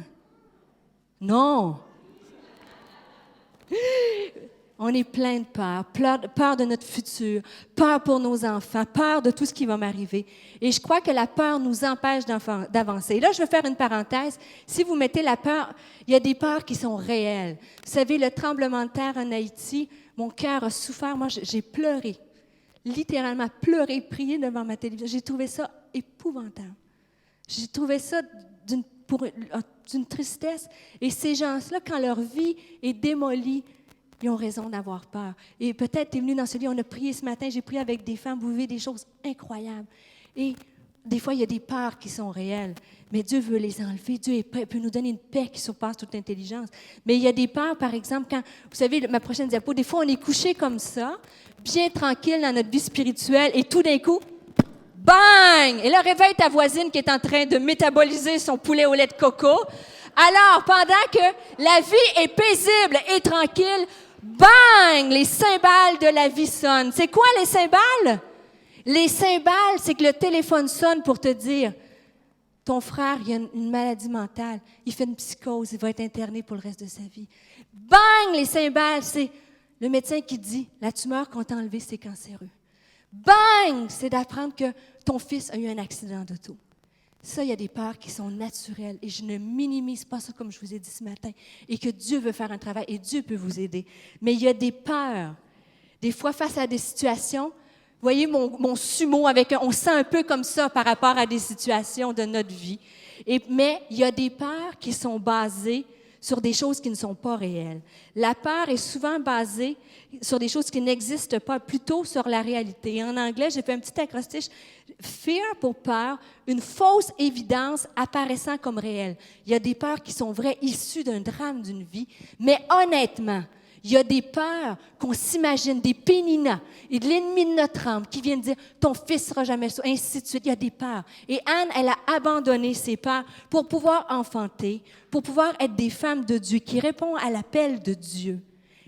Non. On est plein de peur de notre futur, peur pour nos enfants, peur de tout ce qui va m'arriver. Et je crois que la peur nous empêche d'avancer. Et là, je vais faire une parenthèse. Si vous mettez la peur, il y a des peurs qui sont réelles. Vous savez, le tremblement de terre en Haïti, mon cœur a souffert. Moi, j'ai pleuré, littéralement pleuré, prié devant ma télévision. J'ai trouvé ça épouvantable. J'ai trouvé ça d'une tristesse. Et ces gens-là, quand leur vie est démolie, ils ont raison d'avoir peur. Et peut-être tu es venu dans ce lieu, on a prié ce matin, j'ai prié avec des femmes, vous vivez des choses incroyables. Et des fois, il y a des peurs qui sont réelles, mais Dieu veut les enlever. Dieu peut nous donner une paix qui surpasse toute intelligence. Mais il y a des peurs, par exemple, quand, vous savez, ma prochaine diapo, des fois, on est couché comme ça, bien tranquille dans notre vie spirituelle, et tout d'un coup, Bang! Et là, réveille ta voisine qui est en train de métaboliser son poulet au lait de coco. Alors, pendant que la vie est paisible et tranquille, bang! Les cymbales de la vie sonnent. C'est quoi les cymbales? Les cymbales, c'est que le téléphone sonne pour te dire « Ton frère, il a une maladie mentale, il fait une psychose, il va être interné pour le reste de sa vie. » Bang! Les cymbales, c'est le médecin qui dit « La tumeur qu'on t'a enlevée, c'est cancéreux. » Bang! C'est d'apprendre que ton fils a eu un accident d'auto. Ça, il y a des peurs qui sont naturelles et je ne minimise pas ça comme je vous ai dit ce matin et que Dieu veut faire un travail et Dieu peut vous aider. Mais il y a des peurs. Des fois, face à des situations, vous voyez mon sumo, on se sent un peu comme ça par rapport à des situations de notre vie. Mais il y a des peurs qui sont basées sur des choses qui ne sont pas réelles. La peur est souvent basée sur des choses qui n'existent pas, plutôt sur la réalité. Et en anglais, j'ai fait un petit acrostiche. Fear pour peur, une fausse évidence apparaissant comme réelle. Il y a des peurs qui sont vraies, issues d'un drame d'une vie, mais honnêtement, il y a des peurs qu'on s'imagine, des péninas et de l'ennemi de notre âme qui viennent dire « ton fils ne sera jamais sauvé », ainsi de suite. Il y a des peurs. Et Anne, elle a abandonné ses peurs pour pouvoir enfanter, pour pouvoir être des femmes de Dieu qui répondent à l'appel de Dieu.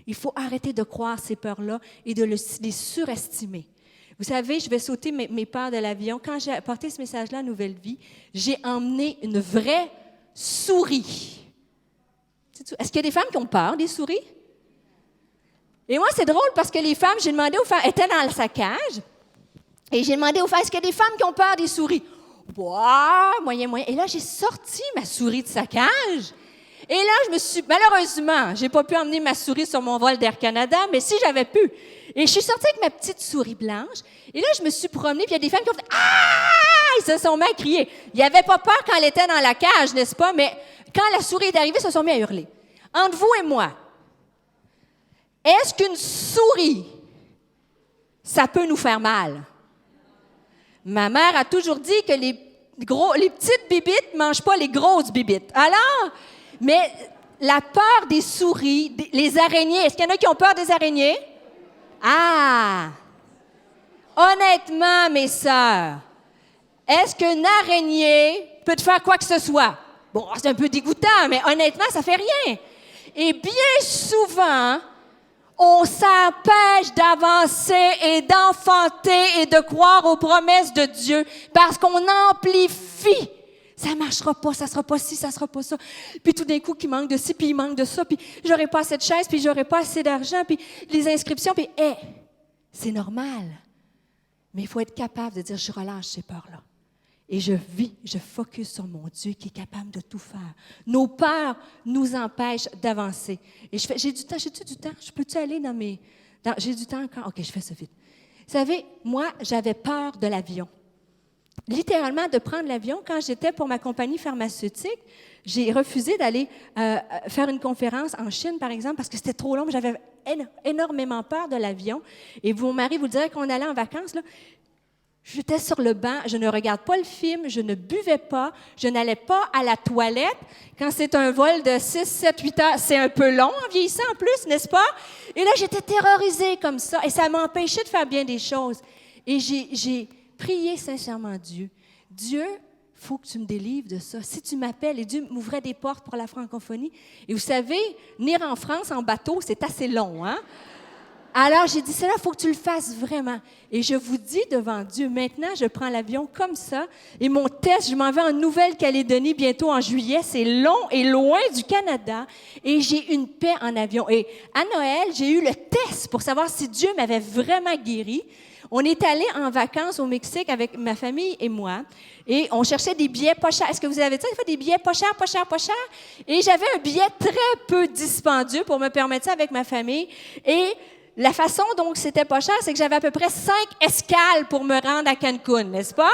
Il faut arrêter de croire ces peurs-là et de les surestimer. Vous savez, je vais sauter mes peurs de l'avion. Quand j'ai apporté ce message-là à Nouvelle Vie, j'ai emmené une vraie souris. Est-ce qu'il y a des femmes qui ont peur des souris? Et moi, c'est drôle parce que les femmes, j'ai demandé aux femmes, elles étaient dans sa cage, et j'ai demandé aux femmes, est-ce qu'il y a des femmes qui ont peur des souris? Bah, moyen. Et là, j'ai sorti ma souris de sa cage. Et là, malheureusement, j'ai pas pu emmener ma souris sur mon vol d'Air Canada, mais si j'avais pu. Et je suis sortie avec ma petite souris blanche. Et là, je me suis promenée, puis il y a des femmes qui ont fait « Ah! » Ils se sont mis à crier. Ils n'avaient pas peur quand elle était dans la cage, n'est-ce pas? Mais quand la souris est arrivée, ils se sont mis à hurler. Entre vous et moi, est-ce qu'une souris, ça peut nous faire mal? Ma mère a toujours dit que les petites bibites ne mangent pas les grosses bibites. Alors, mais la peur des souris, les araignées, est-ce qu'il y en a qui ont peur des araignées? Ah! Honnêtement, mes sœurs, est-ce qu'une araignée peut te faire quoi que ce soit? Bon, c'est un peu dégoûtant, mais honnêtement, ça fait rien. Et bien souvent, on s'empêche d'avancer et d'enfanter et de croire aux promesses de Dieu parce qu'on amplifie. Ça ne marchera pas, ça ne sera pas ci, ça ne sera pas ça. Puis tout d'un coup, il manque de ci, puis il manque de ça, puis j'aurai pas assez de chaises, puis j'aurai pas assez d'argent, puis les inscriptions, puis c'est normal. Mais il faut être capable de dire, je relâche ces peurs-là. Et je focus sur mon Dieu qui est capable de tout faire. Nos peurs nous empêchent d'avancer. Et j'ai du temps? Je peux-tu aller j'ai du temps encore? OK, je fais ça vite. Vous savez, moi, j'avais peur de l'avion. Littéralement, de prendre l'avion. Quand j'étais pour ma compagnie pharmaceutique, j'ai refusé d'aller faire une conférence en Chine, par exemple, parce que c'était trop long. J'avais énormément peur de l'avion. Et mon mari vous dirait qu'on allait en vacances, là. J'étais sur le banc, je ne regarde pas le film, je ne buvais pas, je n'allais pas à la toilette. Quand c'est un vol de 6, 7, 8 heures, c'est un peu long en vieillissant en plus, n'est-ce pas? Et là, j'étais terrorisée comme ça et ça m'a empêché de faire bien des choses. Et j'ai prié sincèrement Dieu. Dieu, il faut que tu me délivres de ça. Si tu m'appelles, et Dieu m'ouvrait des portes pour la francophonie. Et vous savez, venir en France en bateau, c'est assez long, hein? Alors, j'ai dit, c'est là, il faut que tu le fasses vraiment. Et je vous dis devant Dieu, maintenant, je prends l'avion comme ça. Et mon test, je m'en vais en Nouvelle-Calédonie bientôt en juillet. C'est long et loin du Canada. Et j'ai une paix en avion. Et à Noël, j'ai eu le test pour savoir si Dieu m'avait vraiment guéri. On est allé en vacances au Mexique avec ma famille et moi. Et on cherchait des billets pas chers. Est-ce que vous avez ça? Il faut des billets pas chers, pas chers, pas chers. Et j'avais un billet très peu dispendieux pour me permettre ça avec ma famille. Et la façon dont c'était pas cher, c'est que j'avais à peu près 5 escales pour me rendre à Cancun, n'est-ce pas?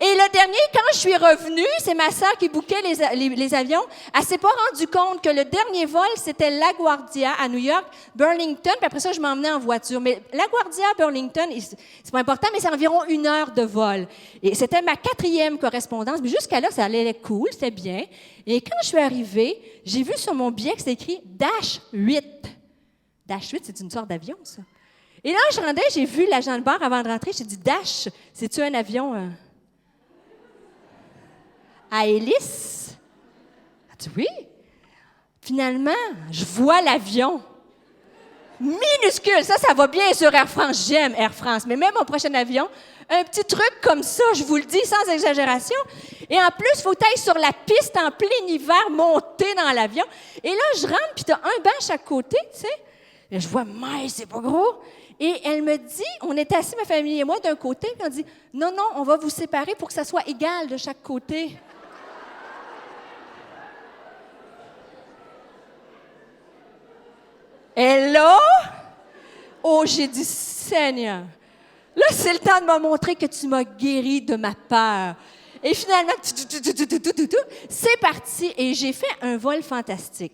Et le dernier, quand je suis revenue, c'est ma sœur qui bouquait les avions. Elle s'est pas rendue compte que le dernier vol, c'était LaGuardia à New York, Burlington, puis après ça, je m'emmenais en voiture. Mais LaGuardia, Burlington, c'est pas important, mais c'est environ 1 heure de vol. Et c'était ma 4e correspondance. Mais jusqu'à là, ça allait cool, c'était bien. Et quand je suis arrivée, j'ai vu sur mon billet que c'était écrit « Dash 8 ». Dash 8, c'est une sorte d'avion, ça. Et là, je rendais, j'ai vu l'agent de bord avant de rentrer. J'ai dit, Dash, c'est-tu un avion à hélice? Elle dit, oui. Finalement, je vois l'avion. Minuscule. Ça va bien sur Air France. J'aime Air France. Mais même mon prochain avion, un petit truc comme ça, je vous le dis sans exagération. Et en plus, il faut aller sur la piste en plein hiver, monter dans l'avion. Et là, je rentre, puis tu as un banc à chaque côté, tu sais. Et je vois, mais c'est pas gros. Et elle me dit, on est assis, ma famille et moi, d'un côté, puis on dit, non, on va vous séparer pour que ça soit égal de chaque côté. Et là, oh, j'ai dit, Seigneur, là, c'est le temps de me montrer que tu m'as guéri de ma peur. Et finalement, c'est parti et j'ai fait un vol fantastique.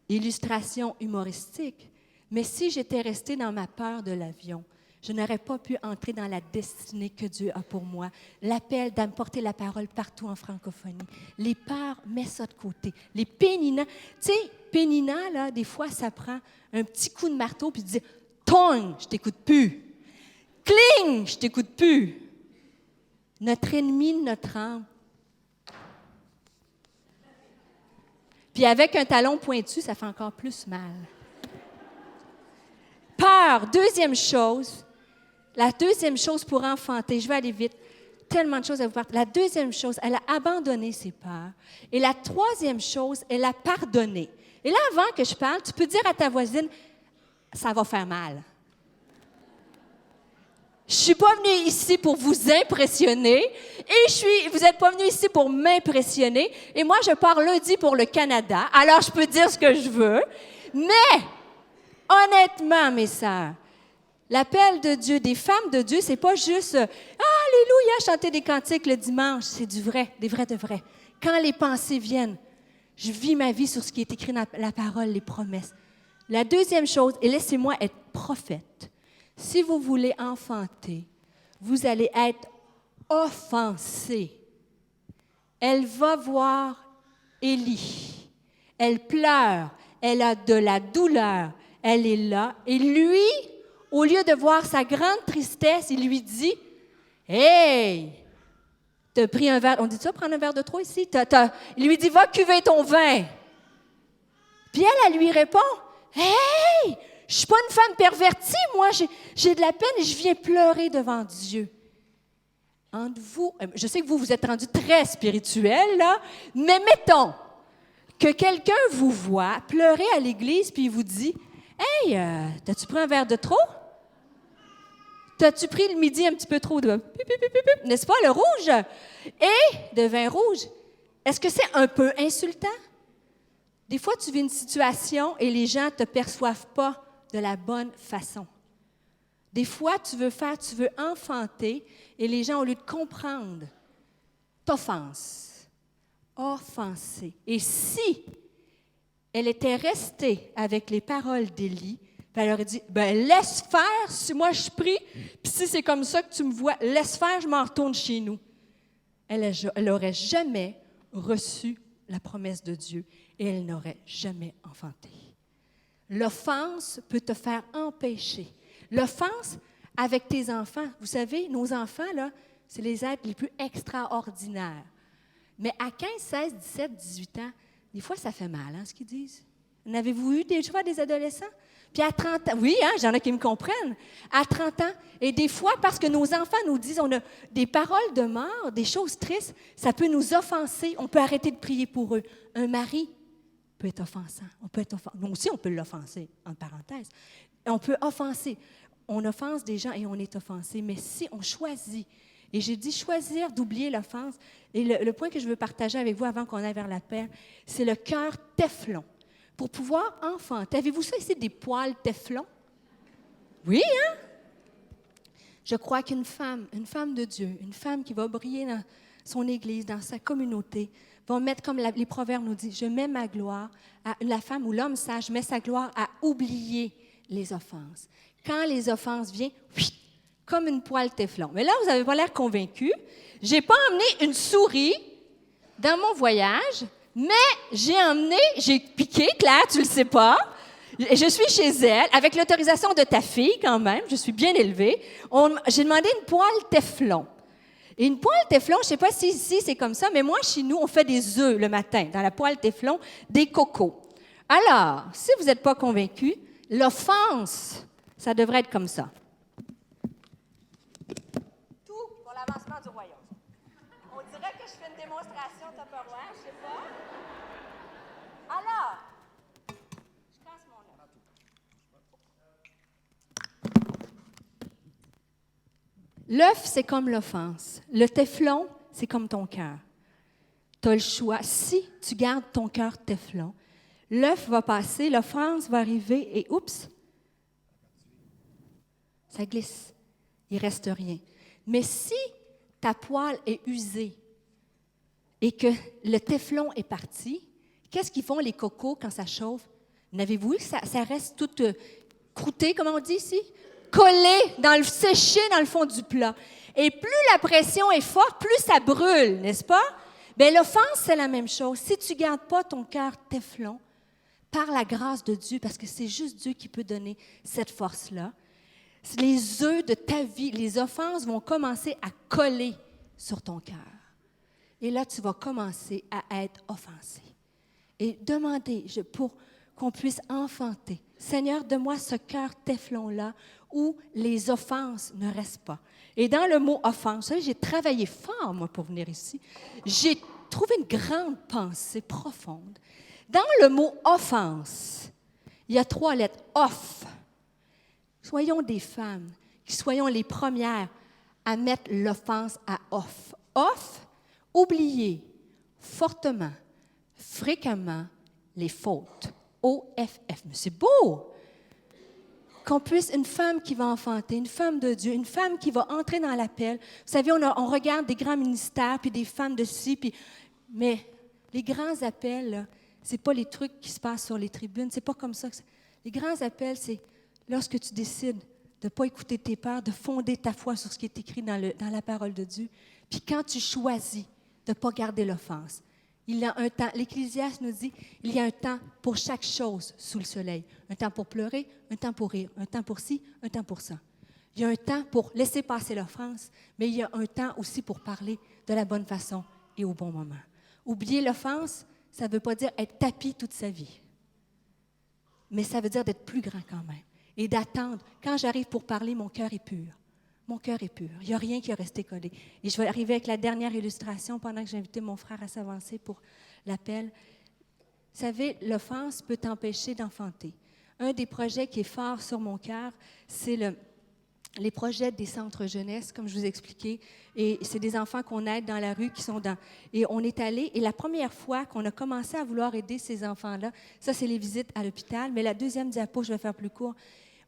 Illustration humoristique. Mais si j'étais restée dans ma peur de l'avion, je n'aurais pas pu entrer dans la destinée que Dieu a pour moi. L'appel d'apporter la parole partout en francophonie. Les peurs, mets ça de côté. Les péninats. Tu sais, péninat, là, des fois, ça prend un petit coup de marteau puis tu dis « Tong, je t'écoute plus. Cling, je t'écoute plus. » Notre ennemi, notre âme. Puis avec un talon pointu, ça fait encore plus mal. Peur, deuxième chose. La deuxième chose pour enfanter, je vais aller vite, tellement de choses à vous parler. La deuxième chose, elle a abandonné ses peurs. Et la troisième chose, elle a pardonné. Et là, avant que je parle, tu peux dire à ta voisine, ça va faire mal. Je ne suis pas venue ici pour vous impressionner et vous n'êtes pas venus ici pour m'impressionner. Et moi, je pars lundi pour le Canada, alors je peux dire ce que je veux. Mais, honnêtement, mes sœurs, l'appel de Dieu, des femmes de Dieu, c'est pas juste « Alléluia, chanter des cantiques le dimanche », c'est du vrai, des vrais de vrais. Quand les pensées viennent, je vis ma vie sur ce qui est écrit dans la parole, les promesses. La deuxième chose, et laissez-moi être prophète, si vous voulez enfanter, vous allez être offensé. Elle va voir Élie. Elle pleure. Elle a de la douleur. Elle est là. Et lui, au lieu de voir sa grande tristesse, il lui dit, « Hey, t'as pris un verre... » On dit ça, prendre un verre de trop ici? Il lui dit, « Va cuver ton vin. » Puis elle lui répond, « Hey! Je ne suis pas une femme pervertie, moi, j'ai de la peine et je viens pleurer devant Dieu. » Entre vous, je sais que vous êtes rendu très spirituel, là, mais mettons que quelqu'un vous voit pleurer à l'église puis il vous dit « Hey, t'as-tu pris un verre de trop? T'as-tu pris le midi un petit peu trop de... N'est-ce pas, le rouge? Et de vin rouge. » Est-ce que c'est un peu insultant? Des fois, tu vis une situation et les gens ne te perçoivent pas de la bonne façon. Des fois, tu veux enfanter et les gens, au lieu de comprendre, t'offensent. Offensé. Et si elle était restée avec les paroles d'Élie, elle aurait dit, « Ben laisse faire, si moi je prie, puis si c'est comme ça que tu me vois, laisse faire, je m'en retourne chez nous. » Elle n'aurait jamais reçu la promesse de Dieu et elle n'aurait jamais enfanté. L'offense peut te faire empêcher. L'offense avec tes enfants, vous savez, nos enfants, là, c'est les êtres les plus extraordinaires. Mais à 15, 16, 17, 18 ans, des fois, ça fait mal, hein, ce qu'ils disent. En avez-vous eu des adolescents? Puis à 30 ans, oui, hein, j'en ai qui me comprennent. À 30 ans, et des fois, parce que nos enfants nous disent, on a des paroles de mort, des choses tristes, ça peut nous offenser. On peut arrêter de prier pour eux. Un mari peut être offensant. Nous aussi, on peut l'offenser, en parenthèse. On peut offenser. On offense des gens et on est offensé. Mais si on choisit, et j'ai dit choisir d'oublier l'offense, et le point que je veux partager avec vous avant qu'on aille vers la paix, c'est le cœur téflon. Pour pouvoir enfanter. Avez-vous ça ici, des poils téflon? Oui, hein? Je crois qu'une femme de Dieu, une femme qui va briller dans son Église, dans sa communauté, va mettre, comme les Proverbes nous disent, je mets ma gloire, la femme ou l'homme sage met sa gloire à oublier les offenses. Quand les offenses viennent, comme une poêle téflon. Mais là, vous n'avez pas l'air convaincu. Je n'ai pas emmené une souris dans mon voyage, mais j'ai piqué, Claire, tu ne le sais pas, Et je suis chez elle, avec l'autorisation de ta fille quand même, je suis bien élevée. J'ai demandé une poêle Teflon. Et une poêle Teflon, je ne sais pas si ici c'est comme ça, mais moi, chez nous, on fait des œufs le matin, dans la poêle Teflon, des cocos. Alors, si vous n'êtes pas convaincu, l'offense, ça devrait être comme ça. Tout pour l'avancement du royaume. On dirait que je fais une démonstration Tupperware, je ne sais pas. Alors, je casse mon œuf. L'œuf, c'est comme l'offense. Le Teflon, c'est comme ton cœur. Tu as le choix. Si tu gardes ton cœur Teflon, l'œuf va passer, l'offense va arriver et oups, ça glisse. Il ne reste rien. Mais si ta poêle est usée et que le Teflon est parti, qu'est-ce qu'ils font les cocos quand ça chauffe? N'avez-vous vu que ça reste tout croûté, comme on dit ici? Collé, séché dans le fond du plat. Et plus la pression est forte, plus ça brûle, n'est-ce pas? Bien, l'offense, c'est la même chose. Si tu ne gardes pas ton cœur Teflon, par la grâce de Dieu, parce que c'est juste Dieu qui peut donner cette force-là, les œufs de ta vie, les offenses vont commencer à coller sur ton cœur. Et là, tu vas commencer à être offensé. Et demander pour qu'on puisse enfanter. Seigneur, donne-moi ce cœur Teflon-là où les offenses ne restent pas. Et dans le mot offense, j'ai travaillé fort, moi, pour venir ici. J'ai trouvé une grande pensée profonde. Dans le mot offense, il y a 3 lettres. Off. Soyons des femmes qui soyons les premières à mettre l'offense à off. Off, oublier fortement, fréquemment les fautes. O-F-F. Mais c'est beau! Qu'on puisse, une femme qui va enfanter, une femme de Dieu, une femme qui va entrer dans l'appel. Vous savez, on regarde des grands ministères, puis des femmes de ci, mais les grands appels, ce n'est pas les trucs qui se passent sur les tribunes, c'est pas comme ça. Les grands appels, c'est lorsque tu décides de ne pas écouter tes peurs, de fonder ta foi sur ce qui est écrit dans la parole de Dieu. Puis quand tu choisis de ne pas garder l'offense, il y a un temps, l'Ecclésiaste nous dit, il y a un temps pour chaque chose sous le soleil. Un temps pour pleurer, un temps pour rire, un temps pour ci, un temps pour ça. Il y a un temps pour laisser passer l'offense, mais il y a un temps aussi pour parler de la bonne façon et au bon moment. Oublier l'offense, ça ne veut pas dire être tapis toute sa vie, mais ça veut dire d'être plus grand quand même et d'attendre. Quand j'arrive pour parler, mon cœur est pur. Mon cœur est pur. Il n'y a rien qui est resté collé. Et je vais arriver avec la dernière illustration pendant que j'ai invité mon frère à s'avancer pour l'appel. Vous savez, l'offense peut t'empêcher d'enfanter. Un des projets qui est fort sur mon cœur, c'est les projets des centres jeunesse, comme je vous ai expliqué. Et c'est des enfants qu'on aide dans la rue qui sont dans... Et on est allé, et la première fois qu'on a commencé à vouloir aider ces enfants-là, ça, c'est les visites à l'hôpital, mais la deuxième diapo, je vais faire plus court,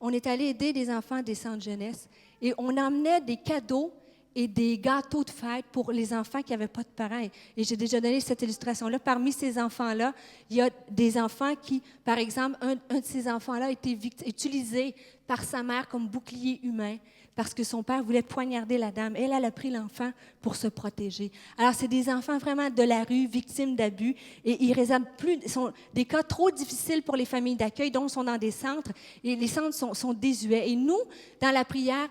on est allé aider des enfants des centres jeunesse et on emmenait des cadeaux et des gâteaux de fête pour les enfants qui n'avaient pas de parents. Et j'ai déjà donné cette illustration-là. Parmi ces enfants-là, il y a des enfants qui, par exemple, un de ces enfants-là a été utilisé par sa mère comme bouclier humain parce que son père voulait poignarder la dame. Elle a pris l'enfant pour se protéger. Alors, c'est des enfants vraiment de la rue, victimes d'abus, et ils réservent sont des cas trop difficiles pour les familles d'accueil, donc sont dans des centres, et les centres sont désuets. Et nous, dans la prière,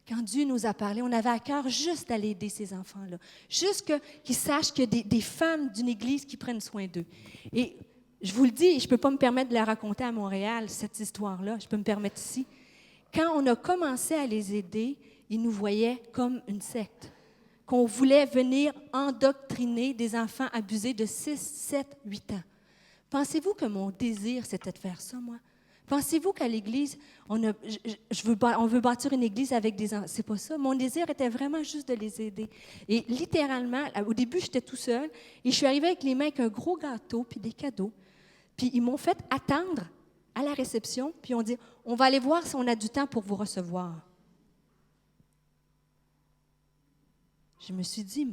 quand Dieu nous a parlé, on avait à cœur juste d'aller aider ces enfants-là, juste qu'ils sachent qu'il y a des femmes d'une église qui prennent soin d'eux. Et je vous le dis, je ne peux pas me permettre de la raconter à Montréal, cette histoire-là, je peux me permettre ici. Quand on a commencé à les aider, ils nous voyaient comme une secte, qu'on voulait venir endoctriner des enfants abusés de 6, 7, 8 ans. Pensez-vous que mon désir, c'était de faire ça, moi? Pensez-vous qu'à l'Église, on veut bâtir une Église avec des enfants? C'est pas ça. Mon désir était vraiment juste de les aider. Et littéralement, au début, j'étais tout seul et je suis arrivée avec les mains avec un gros gâteau puis des cadeaux. Puis ils m'ont fait attendre à la réception, puis on dit, on va aller voir si on a du temps pour vous recevoir. Je me suis dit,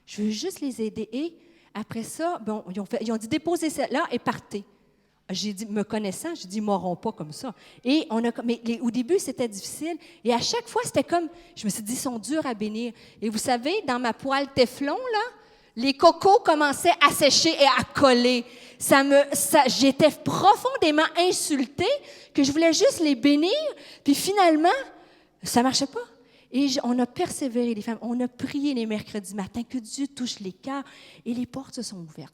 je veux juste les aider. Et après ça, bon, ils ont dit, déposez ça là et partez. J'ai dit, me connaissant, j'ai dit, ils ne m'auront pas comme ça. Et au début, c'était difficile. Et à chaque fois, c'était comme, je me suis dit, ils sont durs à bénir. Et vous savez, dans ma poêle Teflon, là, Les cocos commençaient à sécher et à coller. J'étais profondément insultée que je voulais juste les bénir. Puis finalement, ça ne marchait pas. Et on a persévéré, les femmes. On a prié les mercredis matins que Dieu touche les cœurs. Et les portes se sont ouvertes.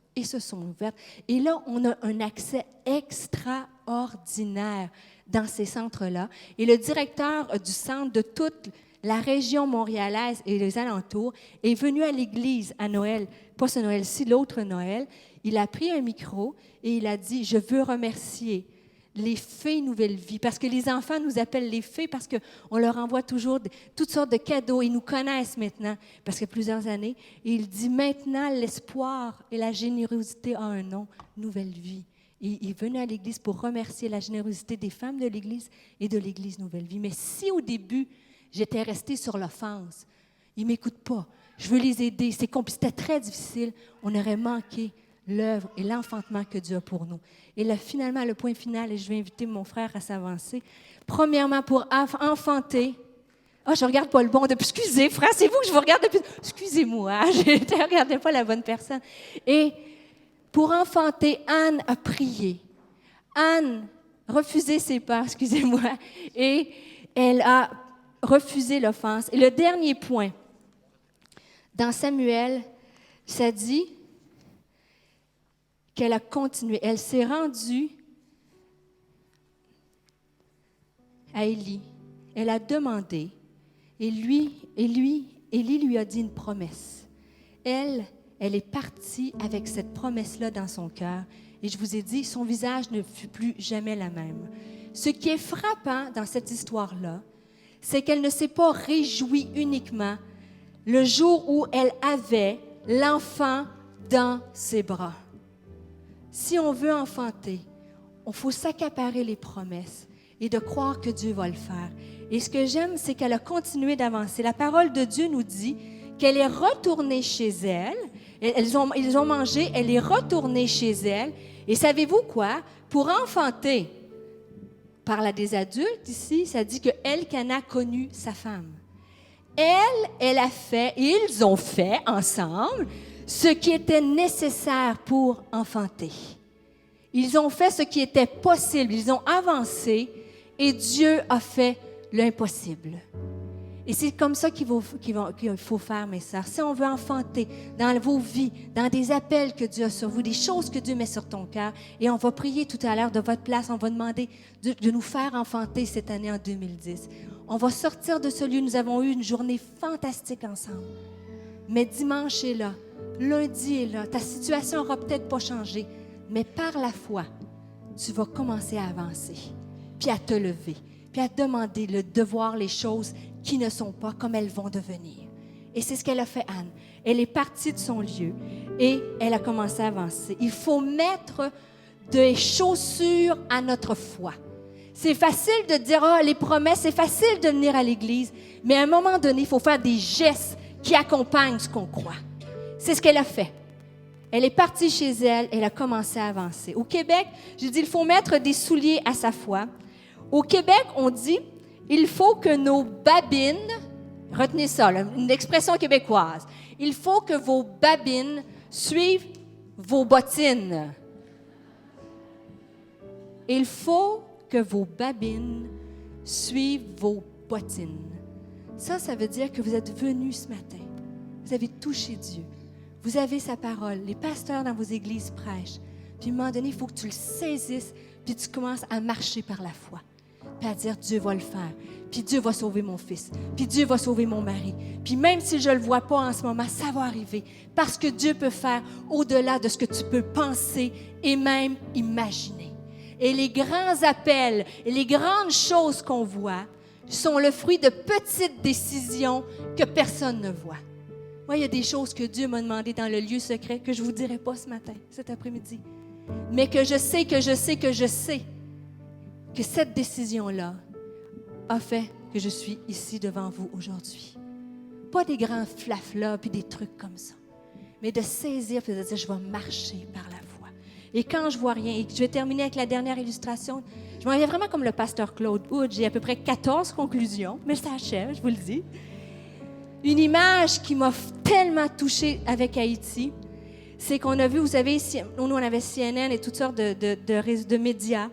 Et là, on a un accès extraordinaire dans ces centres-là. Et le directeur du centre de toute la région montréalaise et les alentours est venu à l'église à Noël, pas ce Noël-ci, l'autre Noël. Il a pris un micro et il a dit « Je veux remercier les fées Nouvelle Vie », parce que les enfants nous appellent les fées parce qu'on leur envoie toujours toutes sortes de cadeaux. Ils nous connaissent maintenant, parce que plusieurs années. Et il dit « Maintenant, l'espoir et la générosité ont un nom, Nouvelle Vie ». Et il venait à l'église pour remercier la générosité des femmes de l'église et de l'église Nouvelle Vie. Mais si au début, j'étais restée sur l'offense, ils ne m'écoutent pas, je veux les aider, c'était très difficile, on aurait manqué l'œuvre et l'enfantement que Dieu a pour nous. Et là, finalement, le point final, et je vais inviter mon frère à s'avancer. Premièrement, pour enfanter. Je ne regarde pas le bon depuis. Excusez, frère, c'est vous que je vous regarde depuis. Excusez-moi, je ne regardais pas la bonne personne. Et pour enfanter, Anne a prié. Anne refusait ses peurs, excusez-moi, et elle a refusé l'offense. Et le dernier point, dans Samuel, ça dit qu'elle a continué. Elle s'est rendue à Élie. Elle a demandé, et Élie lui a dit une promesse. Elle est partie avec cette promesse-là dans son cœur. Et je vous ai dit, son visage ne fut plus jamais la même. Ce qui est frappant dans cette histoire-là, c'est qu'elle ne s'est pas réjouie uniquement le jour où elle avait l'enfant dans ses bras. Si on veut enfanter, il faut s'accaparer les promesses et de croire que Dieu va le faire. Et ce que j'aime, c'est qu'elle a continué d'avancer. La parole de Dieu nous dit qu'elle est retournée chez elle. Ils ont mangé, elle est retournée chez elle. Et savez-vous quoi? Pour enfanter, parle à des adultes ici, ça dit que Elkana a connu sa femme. Elle a fait, et ils ont fait ensemble, ce qui était nécessaire pour enfanter. Ils ont fait ce qui était possible, ils ont avancé, et Dieu a fait l'impossible. Et c'est comme ça qu'il faut faire, mes sœurs. Si on veut enfanter dans vos vies, dans des appels que Dieu a sur vous, des choses que Dieu met sur ton cœur, et on va prier tout à l'heure de votre place, on va demander de nous faire enfanter cette année en 2010. On va sortir de ce lieu. Nous avons eu une journée fantastique ensemble. Mais dimanche est là, lundi est là. Ta situation n'aura peut-être pas changé, mais par la foi, tu vas commencer à avancer, puis à te lever, puis à demander de voir les choses qui ne sont pas comme elles vont devenir. Et c'est ce qu'elle a fait, Anne. Elle est partie de son lieu et elle a commencé à avancer. Il faut mettre des chaussures à notre foi. C'est facile de dire, les promesses, c'est facile de venir à l'Église, mais à un moment donné, il faut faire des gestes qui accompagnent ce qu'on croit. C'est ce qu'elle a fait. Elle est partie chez elle, elle a commencé à avancer. Au Québec, je dis, il faut mettre des souliers à sa foi. Au Québec, on dit, il faut que nos babines, retenez ça, là, une expression québécoise, il faut que vos babines suivent vos bottines. Il faut que vos babines suivent vos bottines. Ça veut dire que vous êtes venus ce matin. Vous avez touché Dieu. Vous avez sa parole. Les pasteurs dans vos églises prêchent. Puis à un moment donné, il faut que tu le saisisses, puis tu commences à marcher par la foi. Puis à dire, Dieu va le faire. Puis Dieu va sauver mon fils. Puis Dieu va sauver mon mari. Puis même si je ne le vois pas en ce moment, ça va arriver. Parce que Dieu peut faire au-delà de ce que tu peux penser et même imaginer. Et les grands appels et les grandes choses qu'on voit sont le fruit de petites décisions que personne ne voit. Moi, il y a des choses que Dieu m'a demandé dans le lieu secret que je ne vous dirai pas ce matin, cet après-midi. Mais que je sais que cette décision-là a fait que je suis ici devant vous aujourd'hui. Pas des grands flaflas puis des trucs comme ça, mais de saisir et de dire, je vais marcher par la foi. Et quand je vois rien, et je vais terminer avec la dernière illustration, je m'en viens vraiment comme le pasteur Claude Hood. J'ai à peu près 14 conclusions, mais ça achève, je vous le dis. Une image qui m'a tellement touchée avec Haïti, c'est qu'on a vu, vous savez, nous on avait CNN et toutes sortes de médias.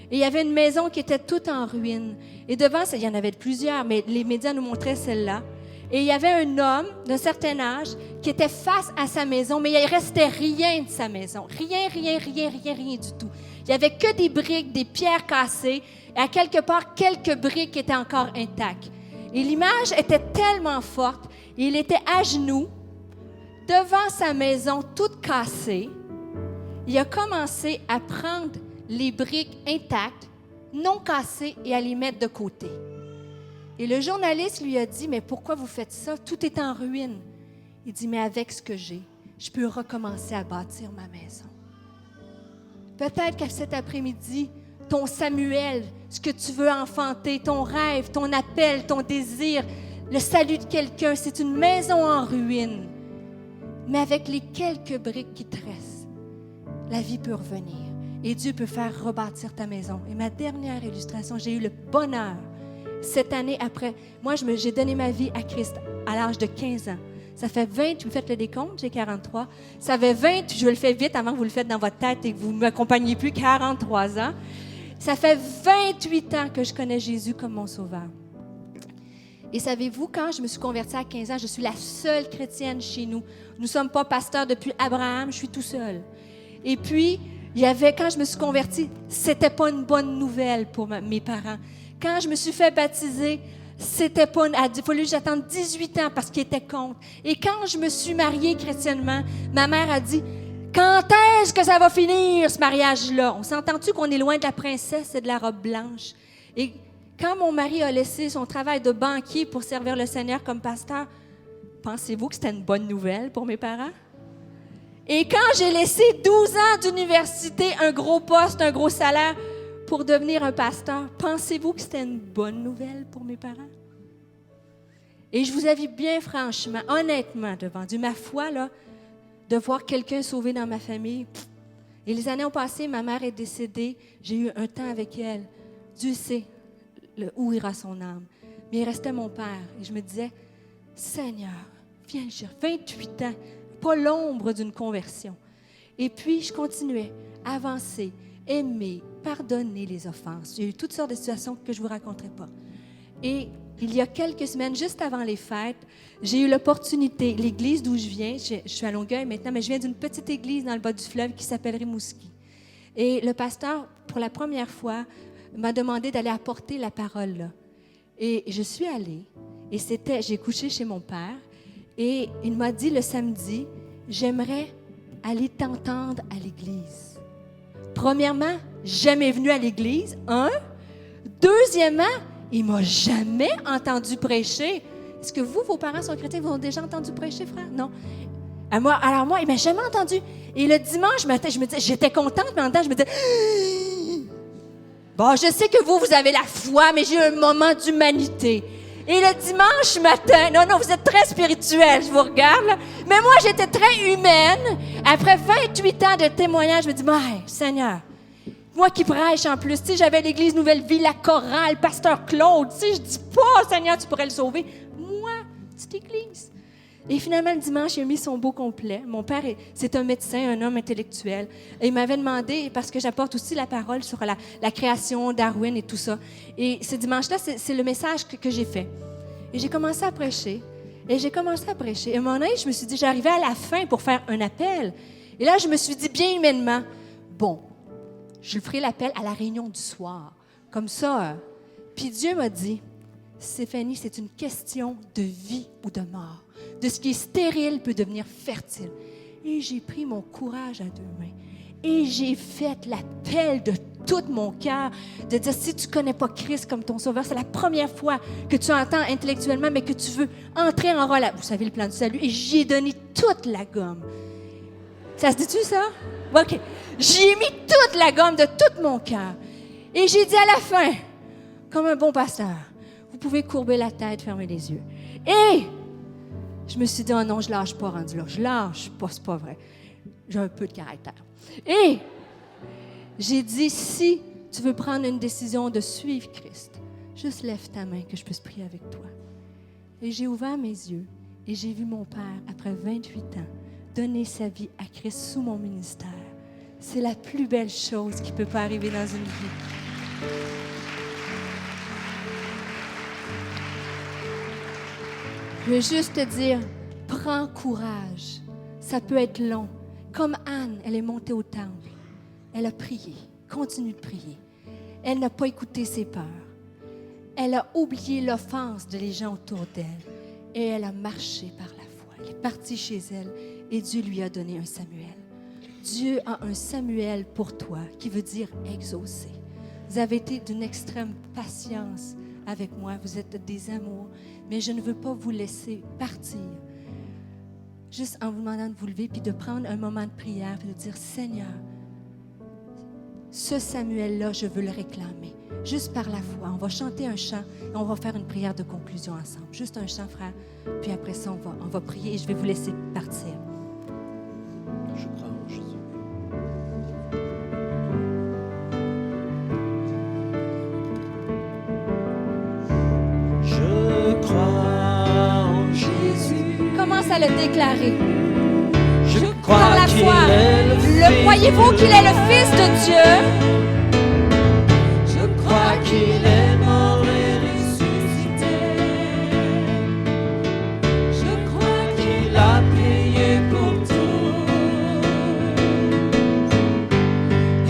Et il y avait une maison qui était toute en ruine. Et devant, il y en avait plusieurs, mais les médias nous montraient celle-là. Et il y avait un homme d'un certain âge qui était face à sa maison, mais il ne restait rien de sa maison. Rien du tout. Il n'y avait que des briques, des pierres cassées, et à quelque part, quelques briques étaient encore intactes. Et l'image était tellement forte, il était à genoux, devant sa maison toute cassée. Il a commencé à prendre les briques intactes, non cassées, et à les mettre de côté. Et le journaliste lui a dit, « Mais pourquoi vous faites ça? Tout est en ruine. » Il dit, « Mais avec ce que j'ai, je peux recommencer à bâtir ma maison. » Peut-être qu'à cet après-midi, ton Samuel, ce que tu veux enfanter, ton rêve, ton appel, ton désir, le salut de quelqu'un, c'est une maison en ruine. Mais avec les quelques briques qui te restent, la vie peut revenir. Et Dieu peut faire rebâtir ta maison. Et ma dernière illustration, j'ai eu le bonheur, cette année après, moi j'ai donné ma vie à Christ à l'âge de 15 ans. Ça fait 20, vous faites le décompte, j'ai 43. Ça fait 20, je le fais vite avant que vous le faites dans votre tête et que vous ne m'accompagniez plus, 43 ans. Ça fait 28 ans que je connais Jésus comme mon sauveur. Et savez-vous, quand je me suis convertie à 15 ans, je suis la seule chrétienne chez nous. Nous ne sommes pas pasteurs depuis Abraham, je suis tout seul. Et puis, quand je me suis convertie, c'était pas une bonne nouvelle pour mes parents. Quand je me suis fait baptiser, c'était pas, il a fallu que j'attende 18 ans parce qu'ils étaient contre. Et quand je me suis mariée chrétiennement, ma mère a dit, quand est-ce que ça va finir, ce mariage-là? On s'entend-tu qu'on est loin de la princesse et de la robe blanche? Et quand mon mari a laissé son travail de banquier pour servir le Seigneur comme pasteur, pensez-vous que c'était une bonne nouvelle pour mes parents? Et quand j'ai laissé 12 ans d'université, un gros poste, un gros salaire, pour devenir un pasteur, pensez-vous que c'était une bonne nouvelle pour mes parents? Et je vous avoue bien franchement, honnêtement, devant Dieu, ma foi, là, de voir quelqu'un sauvé dans ma famille. Et les années ont passé, ma mère est décédée, j'ai eu un temps avec elle. Dieu sait où ira son âme. Mais il restait mon père. Et je me disais, Seigneur, viens le chercher. 28 ans, pas l'ombre d'une conversion. Et puis, je continuais à avancer, aimer, pardonner les offenses. J'ai eu toutes sortes de situations que je ne vous raconterai pas. Et il y a quelques semaines, juste avant les fêtes, j'ai eu l'opportunité, l'église d'où je viens, je suis à Longueuil maintenant, mais je viens d'une petite église dans le bas du fleuve qui s'appelle Rimouski. Et le pasteur, pour la première fois, m'a demandé d'aller apporter la parole là. Et je suis allée, et j'ai couché chez mon père, et il m'a dit le samedi, j'aimerais aller t'entendre à l'église. Premièrement, jamais venu à l'église, un. Deuxièmement, il ne m'a jamais entendu prêcher. Est-ce que vos parents sont chrétiens, vous ont déjà entendu prêcher, frère? Non. Alors moi, il ne m'a jamais entendu. Et le dimanche matin, je me disais, j'étais contente, mais en même temps, je me disais, bon, je sais que vous avez la foi, mais j'ai eu un moment d'humanité. Et le dimanche matin, non, vous êtes très spirituel, je vous regarde, là. Mais moi, j'étais très humaine. Après 28 ans de témoignage, je me dis, hey, Seigneur, moi qui prêche en plus, tu sais, j'avais l'Église Nouvelle-Vie, la chorale, Pasteur Claude, tu sais, je dis pas, Seigneur, tu pourrais le sauver. Moi, petite église. Et finalement, le dimanche, il a mis son beau complet. Mon père, c'est un médecin, un homme intellectuel. Et il m'avait demandé, parce que j'apporte aussi la parole sur la création, Darwin et tout ça. Et ce dimanche-là, c'est le message que j'ai fait. Et j'ai commencé à prêcher. Et à un moment donné, je me suis dit, j'arrivais à la fin pour faire un appel. Et là, je me suis dit, bien humainement, bon, je ferai l'appel à la réunion du soir. Comme ça. Puis Dieu m'a dit, Stéphanie, c'est une question de vie ou de mort. De ce qui est stérile peut devenir fertile. Et j'ai pris mon courage à deux mains. Et j'ai fait l'appel de tout mon cœur, de dire, si tu ne connais pas Christ comme ton sauveur, c'est la première fois que tu entends intellectuellement, mais que tu veux entrer en relation. Vous savez le plan du salut. Et j'y ai donné toute la gomme. Ça se dit-tu, ça? OK. J'y ai mis toute la gomme de tout mon cœur. Et j'ai dit à la fin, comme un bon pasteur, vous pouvez courber la tête, fermer les yeux. Et je me suis dit, oh non, je lâche pas rendu là. Je lâche pas, c'est pas vrai. J'ai un peu de caractère. Et j'ai dit, si tu veux prendre une décision de suivre Christ, juste lève ta main que je puisse prier avec toi. Et j'ai ouvert mes yeux Et j'ai vu mon père, après 28 ans, donner sa vie à Christ sous mon ministère. C'est la plus belle chose qui peut pas arriver dans une vie. Je veux juste te dire, prends courage. Ça peut être long. Comme Anne, elle est montée au temple. Elle a prié. Continue de prier. Elle n'a pas écouté ses peurs. Elle a oublié l'offense des gens autour d'elle. Et elle a marché par la foi. Elle est partie chez elle et Dieu lui a donné un Samuel. Dieu a un Samuel pour toi qui veut dire exaucer. Vous avez été d'une extrême patience avec moi. Vous êtes des amours. Mais je ne veux pas vous laisser partir. Juste en vous demandant de vous lever puis de prendre un moment de prière et de dire, Seigneur, ce Samuel-là, je veux le réclamer. Juste par la foi. On va chanter un chant et on va faire une prière de conclusion ensemble. Juste un chant, frère. Puis après ça, on va prier et je vais vous laisser partir. Je crois en Jésus. Je crois en Jésus. Commence à le déclarer. Je Par crois la qu'il foi. est le Fils Croyez-vous de qu'il est le Fils de Dieu? Je crois qu'il est mort et ressuscité. Je crois qu'il a payé pour tout.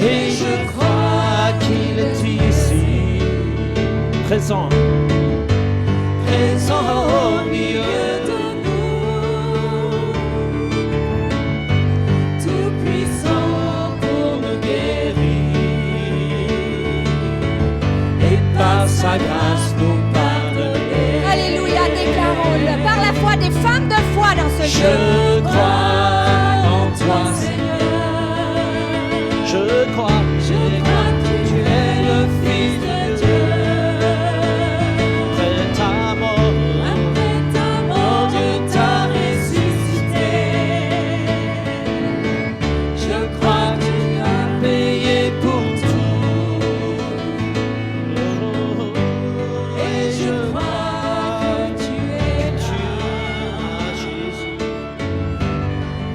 Et je crois qu'il est ici, présent, présent au milieu de nous, tout puissant pour nous guérir. Et par sa grâce nous pardonner. Alléluia, déclarons-le. Par la foi, des femmes de foi dans ce lieu. Je crois en toi, Seigneur. Je crois que tu es le Fils de Dieu. Après ta mort, Dieu t'a ressuscité. Je crois que tu as payé pour tout. Et je crois que tu es là, Jésus,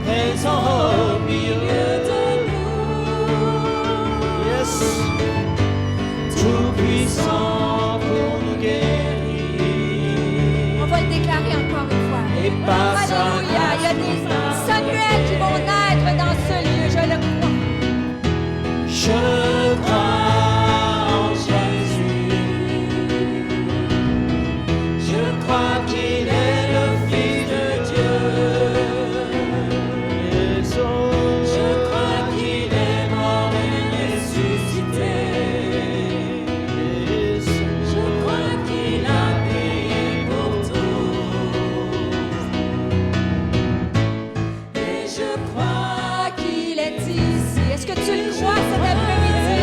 présent au milieu de nous. Yes, tout puissant pour nous guérir. On va le déclarer encore une fois. Et par sa Alléluia. Il y a des Samuel qui vont naître dans ce lieu, je le crois. Je crois en Jésus. Je crois qu'il est le Fils de Dieu. Je crois qu'il est mort et ressuscité. Je crois qu'il a payé pour tout. Et je crois Qu'il est ici. Est-ce que tu le crois cet après-midi?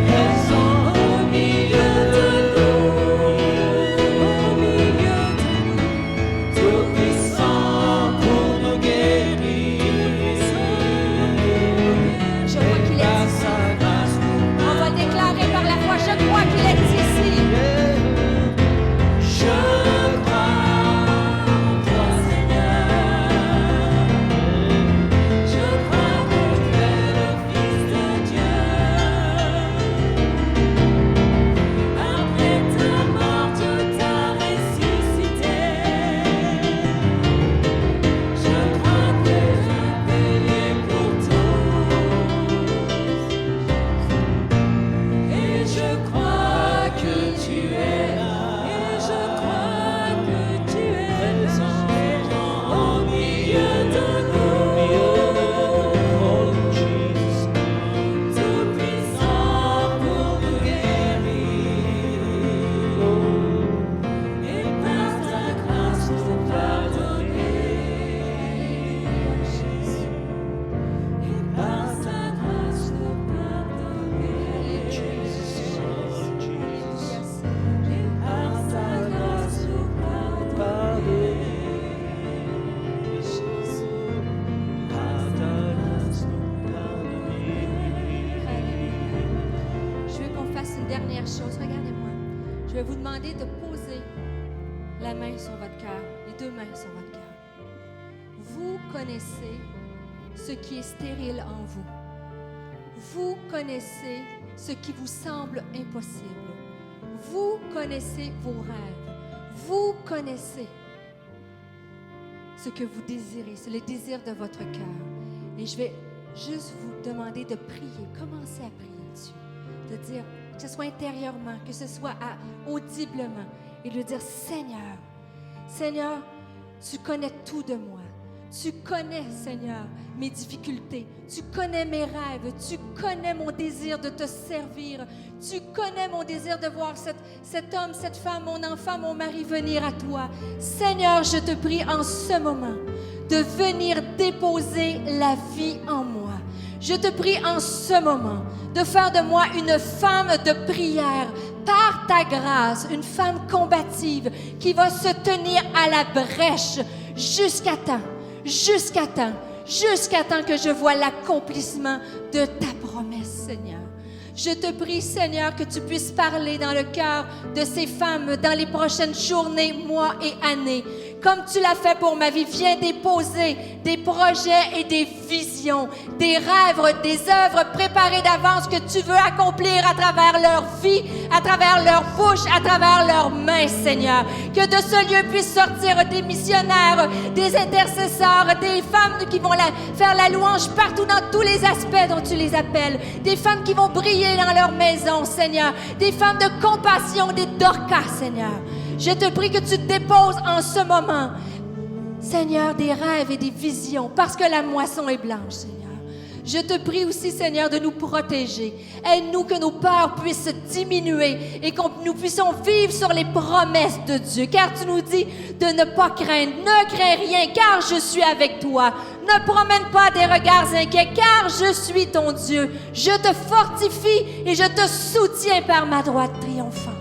présent au milieu de nous, tout puissant pour nous guérir. Je crois qu'il est Par ici. sa grâce nous On va le déclarer par la foi. Je crois qu'il est ici. Je crois en toi, Seigneur. Je crois que tu es le Fils de Dieu. Après ta mort, Dieu t'a ressuscité. Je crois que tu as payé pour tout. Et je crois que tu es là. Et je crois que tu es présent au milieu de nous. Oh Jesus, tout puissant pour nous guérir. Et par ta grâce nous pardonner. Jésus. Et par sa grâce nous pardonner. Jesus. Et par sa grâce nous pardonner. Jésus. Par ta grâce nous pardonner. Je veux qu'on fasse une dernière chose. Regardez-moi. Je vais vous demander de poser la main sur votre cœur et deux mains sur votre cœur. Vous connaissez ce qui est stérile en vous. Vous connaissez ce qui vous semble impossible. Vous connaissez vos rêves. Vous connaissez ce que vous désirez. C'est le désir de votre cœur. Et je vais juste vous demander de prier. Commencez à prier dessus. De dire, que ce soit intérieurement, que ce soit audiblement. Et de dire, Seigneur, Seigneur, tu connais tout de moi. Tu connais, Seigneur, mes difficultés. Tu connais mes rêves. Tu connais mon désir de te servir. Tu connais mon désir de voir cet homme, cette femme, mon enfant, mon mari venir à toi. Seigneur, je te prie en ce moment de venir déposer la vie en moi. Je te prie en ce moment de faire de moi une femme de prière par ta grâce, une femme combative qui va se tenir à la brèche jusqu'à temps que je vois l'accomplissement de ta promesse, Seigneur. Je te prie, Seigneur, que tu puisses parler dans le cœur de ces femmes dans les prochaines journées, mois et années. Comme tu l'as fait pour ma vie, viens déposer des projets et des visions, des rêves, des œuvres préparées d'avance que tu veux accomplir à travers leur vie, à travers leur bouche, à travers leurs mains, Seigneur. Que de ce lieu puissent sortir des missionnaires, des intercesseurs, des femmes qui vont faire la louange partout dans tous les aspects dont tu les appelles, des femmes qui vont briller dans leur maison, Seigneur, des femmes de compassion, des Dorcas, Seigneur. Je te prie que tu déposes en ce moment, Seigneur, des rêves et des visions, parce que la moisson est blanche, Seigneur. Je te prie aussi, Seigneur, de nous protéger. Aide-nous que nos peurs puissent diminuer et que nous puissions vivre sur les promesses de Dieu. Car tu nous dis de ne pas craindre. Ne crains rien, car je suis avec toi. Ne promène pas des regards inquiets, car je suis ton Dieu. Je te fortifie et je te soutiens par ma droite triomphante.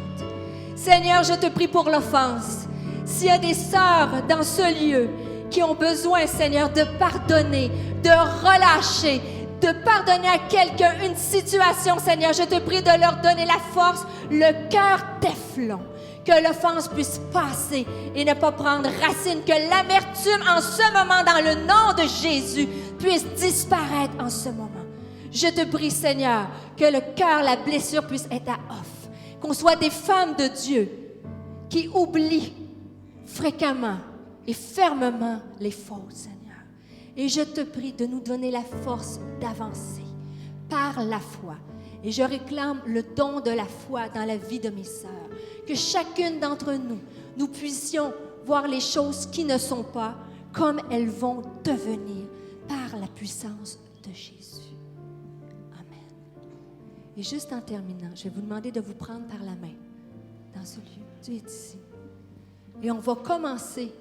Seigneur, je te prie pour l'offense. S'il y a des sœurs dans ce lieu qui ont besoin, Seigneur, de pardonner, de relâcher, de pardonner à quelqu'un une situation, Seigneur, je te prie de leur donner la force, le cœur téflon, que l'offense puisse passer et ne pas prendre racine, que l'amertume en ce moment, dans le nom de Jésus, puisse disparaître en ce moment. Je te prie, Seigneur, que le cœur, la blessure puisse être à off. Qu'on soit des femmes de Dieu qui oublient fréquemment et fermement les fautes, Seigneur. Et je te prie de nous donner la force d'avancer par la foi. Et je réclame le don de la foi dans la vie de mes sœurs. Que chacune d'entre nous, nous puissions voir les choses qui ne sont pas comme elles vont devenir par la puissance de Jésus. Et juste en terminant, je vais vous demander de vous prendre par la main dans ce lieu. Dieu est ici. Et on va commencer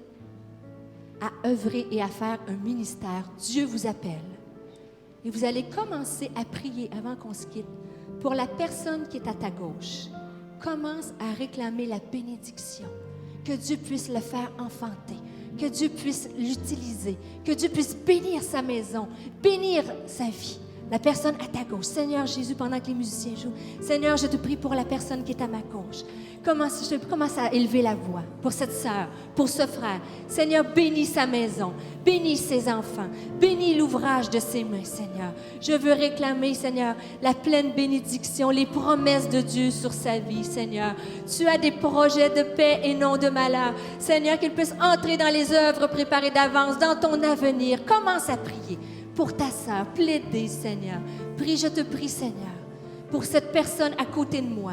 à œuvrer et à faire un ministère. Dieu vous appelle. Et vous allez commencer à prier avant qu'on se quitte pour la personne qui est à ta gauche. Commence à réclamer la bénédiction. Que Dieu puisse le faire enfanter. Que Dieu puisse l'utiliser. Que Dieu puisse bénir sa maison, bénir sa vie. La personne à ta gauche. Seigneur Jésus, pendant que les musiciens jouent, Seigneur, je te prie pour la personne qui est à ma gauche. Commence à élever la voix pour cette sœur, pour ce frère. Seigneur, bénis sa maison, bénis ses enfants, bénis l'ouvrage de ses mains, Seigneur. Je veux réclamer, Seigneur, la pleine bénédiction, les promesses de Dieu sur sa vie, Seigneur. Tu as des projets de paix et non de malheur. Seigneur, qu'il puisse entrer dans les œuvres préparées d'avance, dans ton avenir. Commence à prier pour ta sœur, plaider, Seigneur. Prie, je te prie, Seigneur, pour cette personne à côté de moi.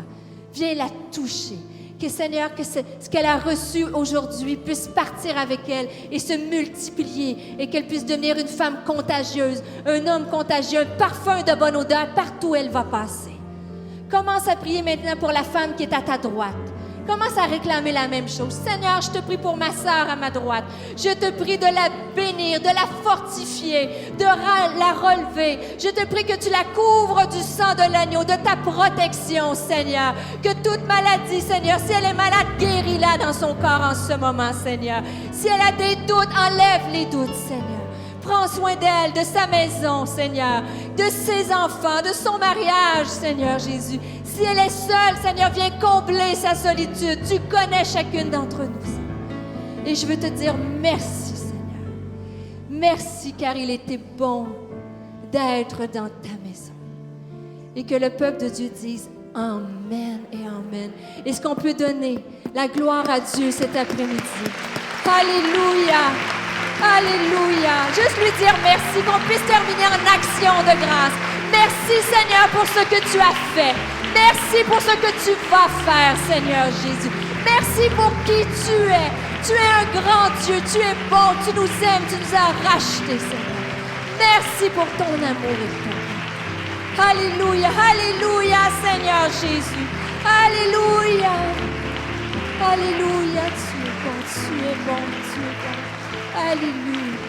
Viens la toucher. Que, Seigneur, que ce qu'elle a reçu aujourd'hui puisse partir avec elle et se multiplier et qu'elle puisse devenir une femme contagieuse, un homme contagieux, un parfum de bonne odeur partout où elle va passer. Commence à prier maintenant pour la femme qui est à ta droite. Commence à réclamer la même chose. Seigneur, je te prie pour ma sœur à ma droite. Je te prie de la bénir, de la fortifier, de la relever. Je te prie que tu la couvres du sang de l'agneau, de ta protection, Seigneur. Que toute maladie, Seigneur, si elle est malade, guéris-la dans son corps en ce moment, Seigneur. Si elle a des doutes, enlève les doutes, Seigneur. Prends soin d'elle, de sa maison, Seigneur, de ses enfants, de son mariage, Seigneur Jésus. Si elle est seule, Seigneur, viens combler sa solitude. Tu connais chacune d'entre nous, Seigneur. Et je veux te dire merci, Seigneur. Merci, car il était bon d'être dans ta maison. Et que le peuple de Dieu dise Amen et Amen. Est-ce qu'on peut donner la gloire à Dieu cet après-midi? Alléluia! Alléluia! Juste lui dire merci, qu'on puisse terminer en action de grâce. Merci, Seigneur, pour ce que tu as fait. Merci pour ce que tu vas faire, Seigneur Jésus. Merci pour qui tu es. Tu es un grand Dieu, tu es bon, tu nous aimes, tu nous as rachetés, Seigneur. Merci pour ton amour éternel. Alléluia, alléluia, Seigneur Jésus. Alléluia. Alléluia, tu es bon, tu es bon, tu es bon. Alléluia.